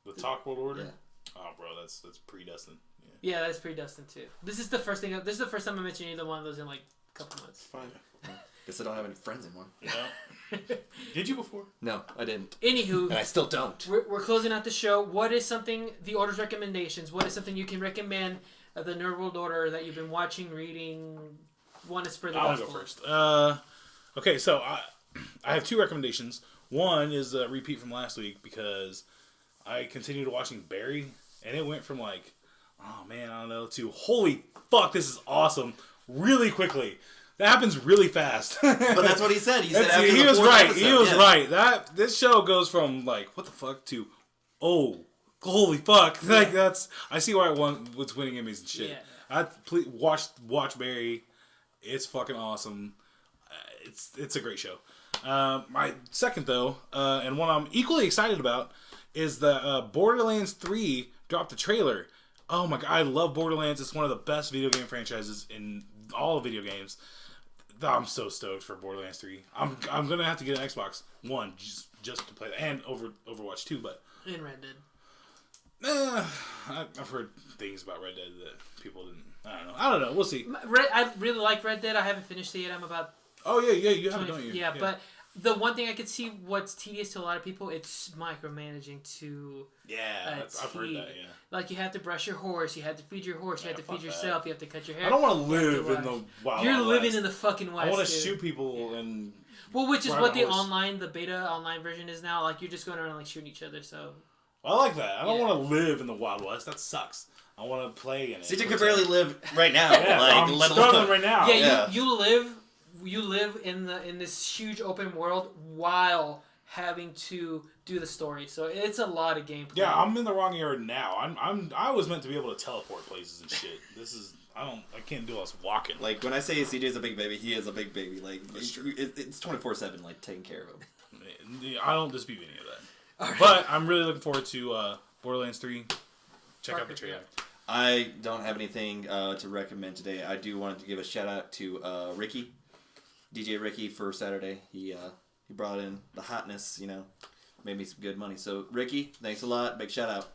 [SPEAKER 1] The Talk World Order?
[SPEAKER 2] Yeah.
[SPEAKER 1] Oh, bro, that's pre-Dustin.
[SPEAKER 3] Yeah, that's pre-Dustin, too. This is the first time I mentioned either one of those in, like, a couple months.
[SPEAKER 1] Fine.
[SPEAKER 2] Guess I don't have any friends anymore.
[SPEAKER 1] Yeah. Did you before?
[SPEAKER 2] No, I didn't.
[SPEAKER 3] Anywho.
[SPEAKER 2] And I still don't.
[SPEAKER 3] We're closing out the show. What is something, the Order's recommendations, what is something you can recommend of the Nerd World Order that you've been watching, reading, want to spread the gospel?
[SPEAKER 1] I'll go first. Okay, so I have two recommendations. One is a repeat from last week because I continued watching Barry, and it went from like, oh man, I don't know, to holy fuck, this is awesome, really quickly. That happens really fast.
[SPEAKER 2] But that's what he said. He said after
[SPEAKER 1] he
[SPEAKER 2] the
[SPEAKER 1] was
[SPEAKER 2] fourth
[SPEAKER 1] right.
[SPEAKER 2] episode,
[SPEAKER 1] He was right. This show goes from like what the fuck to holy fuck.
[SPEAKER 2] Yeah.
[SPEAKER 1] Like I see why what's winning Emmys and shit.
[SPEAKER 3] Yeah.
[SPEAKER 1] Please watch Barry. It's fucking awesome. It's a great show. My second though, and one I'm equally excited about is the Borderlands 3 dropped the trailer. Oh my god, I love Borderlands. It's one of the best video game franchises in all video games. I'm so stoked for Borderlands 3. I'm gonna have to get an Xbox One just to play that, and Overwatch 2. But
[SPEAKER 3] in Red Dead.
[SPEAKER 1] I've heard things about Red Dead that people didn't. I don't know. We'll see.
[SPEAKER 3] I really like Red Dead. I haven't finished it yet. I'm about.
[SPEAKER 1] Oh yeah, you haven't, don't you?
[SPEAKER 3] Yeah, but the one thing I could see what's tedious to a lot of people, it's micromanaging to.
[SPEAKER 1] Yeah, I've heard that. Yeah.
[SPEAKER 3] Like you have to brush your horse, you have to feed your horse, you have to feed yourself, you have to cut your hair.
[SPEAKER 1] I don't want to live in the wild.
[SPEAKER 3] You're living
[SPEAKER 1] West.
[SPEAKER 3] in the fucking West.
[SPEAKER 1] I want to shoot people and.
[SPEAKER 3] Well, which is what the beta online version is now. Like you're just going around like shooting each other. So.
[SPEAKER 1] I like that. I don't want to live in the Wild West. That sucks. I want to play in it.
[SPEAKER 2] CJ could barely live right now.
[SPEAKER 1] I'm struggling right now.
[SPEAKER 3] Yeah, you live in this huge open world while having to do the story. So it's a lot of gameplay.
[SPEAKER 1] Yeah, I'm in the wrong era now. I was meant to be able to teleport places and shit. This is I can't do all this walking.
[SPEAKER 2] Like when I say CJ's a big baby, he is a big baby. Like it's 24/7, like taking care of him.
[SPEAKER 1] I don't dispute any of that. Right. But I'm really looking forward to Borderlands 3. Check out the trailer.
[SPEAKER 2] Yeah. I don't have anything to recommend today. I do want to give a shout out to Ricky, DJ Ricky for Saturday. He brought in the hotness, made me some good money. So Ricky, thanks a lot. Big shout out.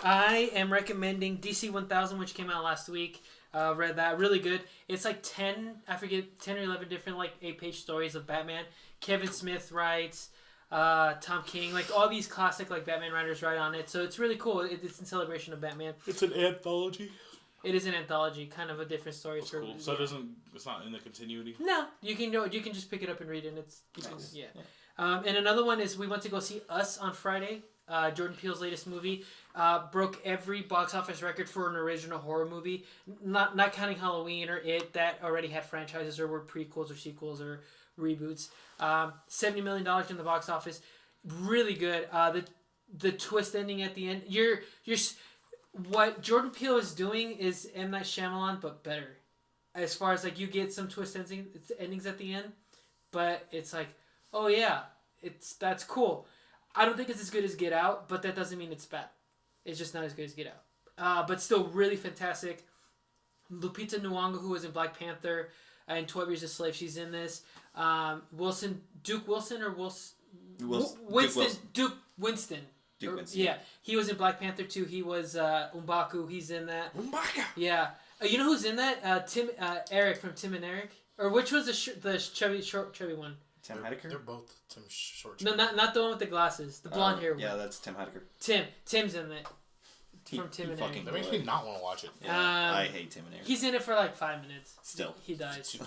[SPEAKER 3] I am recommending DC 1000, which came out last week. Read that, really good. It's like 10 or 11 different like 8-page stories of Batman. Kevin Smith writes. Tom King, like all these classic like Batman writers write on it, so it's really cool. It's in celebration of Batman.
[SPEAKER 1] It's an anthology.
[SPEAKER 3] It is an anthology, kind of a different story.
[SPEAKER 1] That's cool. So it's not in the continuity.
[SPEAKER 3] No, you can just pick it up and read it. And it's nice. Yeah. And another one is we went to go see Us on Friday. Jordan Peele's latest movie broke every box office record for an original horror movie. Not counting Halloween or It that already had franchises or were prequels or sequels or reboots. $70 million in the box office, really good. The twist ending at the end. You're what Jordan Peele is doing is M. Night Shyamalan, but better. As far as like you get some twist endings at the end, but it's like, oh yeah, that's cool. I don't think it's as good as Get Out, but that doesn't mean it's bad. It's just not as good as Get Out. But still really fantastic. Lupita Nyong'o, who was in Black Panther and 12 Years a Slave, she's in this. Duke Winston. Yeah, he was in Black Panther too. He was M'Baku. He's in that.
[SPEAKER 1] M'Baka.
[SPEAKER 3] Yeah, you know who's in that? Eric from Tim and Eric, or which was the chubby one?
[SPEAKER 2] Tim Heidecker.
[SPEAKER 1] They're both Tim Short.
[SPEAKER 3] No, not the one with the glasses. The blonde hair one.
[SPEAKER 2] Yeah, that's Tim Heidecker.
[SPEAKER 3] Tim's in it. From Tim and Eric.
[SPEAKER 1] That makes me not want to watch it.
[SPEAKER 2] Yeah, I hate Tim and Eric.
[SPEAKER 3] He's in it for like 5 minutes.
[SPEAKER 2] Still,
[SPEAKER 3] he dies.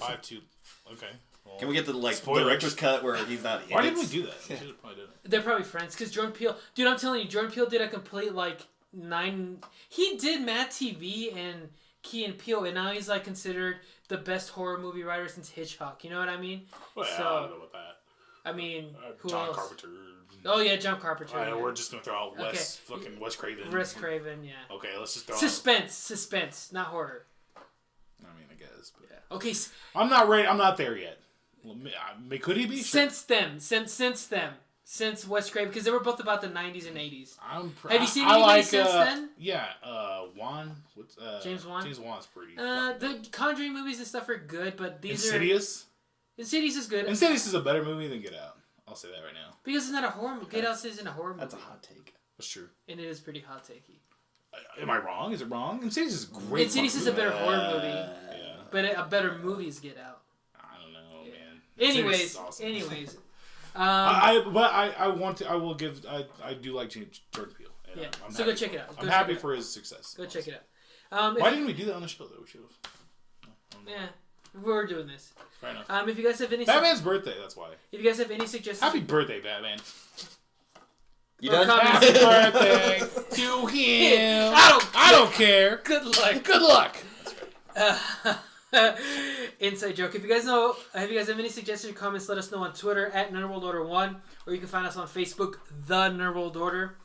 [SPEAKER 1] Okay. Well,
[SPEAKER 2] can we get the director's cut where he's not?
[SPEAKER 1] Why didn't we do that? We should probably did it.
[SPEAKER 3] They're probably friends because Jordan Peele. Dude, I'm telling you, Jordan Peele did a complete He did Mad TV and Key and Peele, and now he's like considered the best horror movie writer since Hitchcock. You know what I mean?
[SPEAKER 1] Well,
[SPEAKER 3] so,
[SPEAKER 1] I don't know about that.
[SPEAKER 3] I mean, who
[SPEAKER 1] John
[SPEAKER 3] else?
[SPEAKER 1] Carpenter.
[SPEAKER 3] Oh yeah, John Carpenter.
[SPEAKER 1] Yeah. We're just gonna throw out Wes Craven.
[SPEAKER 3] Wes Craven, yeah.
[SPEAKER 1] Okay, let's just throw
[SPEAKER 3] suspense, not horror.
[SPEAKER 1] I mean, I guess. But...
[SPEAKER 3] Yeah. Okay.
[SPEAKER 1] I'm not ready. I'm not there yet. Could he be?
[SPEAKER 3] Since them. since Wes Craven, because they were both about the 90s and 80s.
[SPEAKER 1] Have
[SPEAKER 3] you seen anything since then?
[SPEAKER 1] Yeah, Wan.
[SPEAKER 3] James Wan?
[SPEAKER 1] James Wan's pretty.
[SPEAKER 3] The Conjuring movies and stuff are good, but these
[SPEAKER 1] Insidious?
[SPEAKER 3] Insidious is good.
[SPEAKER 1] Insidious is a better movie than Get Out. I'll say that right now.
[SPEAKER 3] Because it's not a horror movie. Get Out isn't a horror movie.
[SPEAKER 2] That's a hot take.
[SPEAKER 1] That's true.
[SPEAKER 3] And it is pretty hot takey.
[SPEAKER 1] Am I wrong? Is it wrong? Insidious is great.
[SPEAKER 3] Insidious is a better horror movie.
[SPEAKER 1] Yeah.
[SPEAKER 3] But a better movie is Get Out.
[SPEAKER 1] I don't know, man.
[SPEAKER 3] Anyways,
[SPEAKER 1] awesome.
[SPEAKER 3] I
[SPEAKER 1] will give. I do like Jordan Peele.
[SPEAKER 3] Yeah. So go check it out.
[SPEAKER 1] I'm happy for his success.
[SPEAKER 3] Go check it out.
[SPEAKER 1] Why didn't we do that on the show though? We should have.
[SPEAKER 3] Yeah. We're doing this.
[SPEAKER 1] Fair enough.
[SPEAKER 3] If you guys have any
[SPEAKER 1] Batman's birthday, that's why.
[SPEAKER 3] If you guys have any suggestions,
[SPEAKER 1] Happy birthday, Batman!
[SPEAKER 2] You done?
[SPEAKER 1] Happy birthday to him. I don't care.
[SPEAKER 3] Good luck.
[SPEAKER 1] Good luck.
[SPEAKER 3] Inside joke. If you guys have any suggestions or comments, let us know on Twitter at NerdWorldOrder1, or you can find us on Facebook, The Nerd World Order.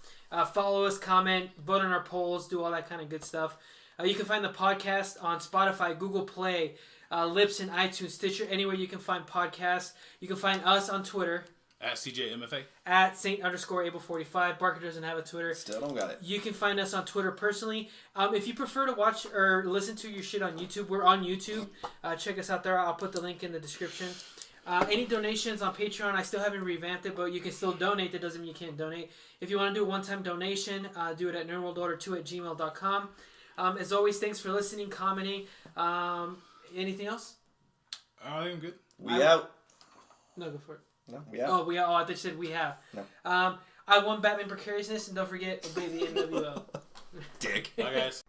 [SPEAKER 3] Follow us, comment, vote on our polls, do all that kind of good stuff. You can find the podcast on Spotify, Google Play, Libsyn, iTunes, Stitcher, anywhere you can find podcasts. You can find us on Twitter.
[SPEAKER 1] At CJMFA.
[SPEAKER 3] At Saint_Able45. Barker doesn't have a Twitter.
[SPEAKER 2] Still don't got it.
[SPEAKER 3] You can find us on Twitter personally. If you prefer to watch or listen to your shit on YouTube, we're on YouTube. Check us out there. I'll put the link in the description. Any donations on Patreon, I still haven't revamped it, but you can still donate. That doesn't mean you can't donate. If you want to do a one-time donation, do it at nerdworldorder2@gmail.com. As always, thanks for listening, commenting. Anything else?
[SPEAKER 1] I think I'm good.
[SPEAKER 2] We out.
[SPEAKER 3] No, go for it.
[SPEAKER 2] No, we out.
[SPEAKER 3] Oh, we out. Oh, I thought you said we have.
[SPEAKER 2] No.
[SPEAKER 3] I won Batman Precariousness, and don't forget, obey the NWO.
[SPEAKER 2] Dick.
[SPEAKER 1] Bye, guys.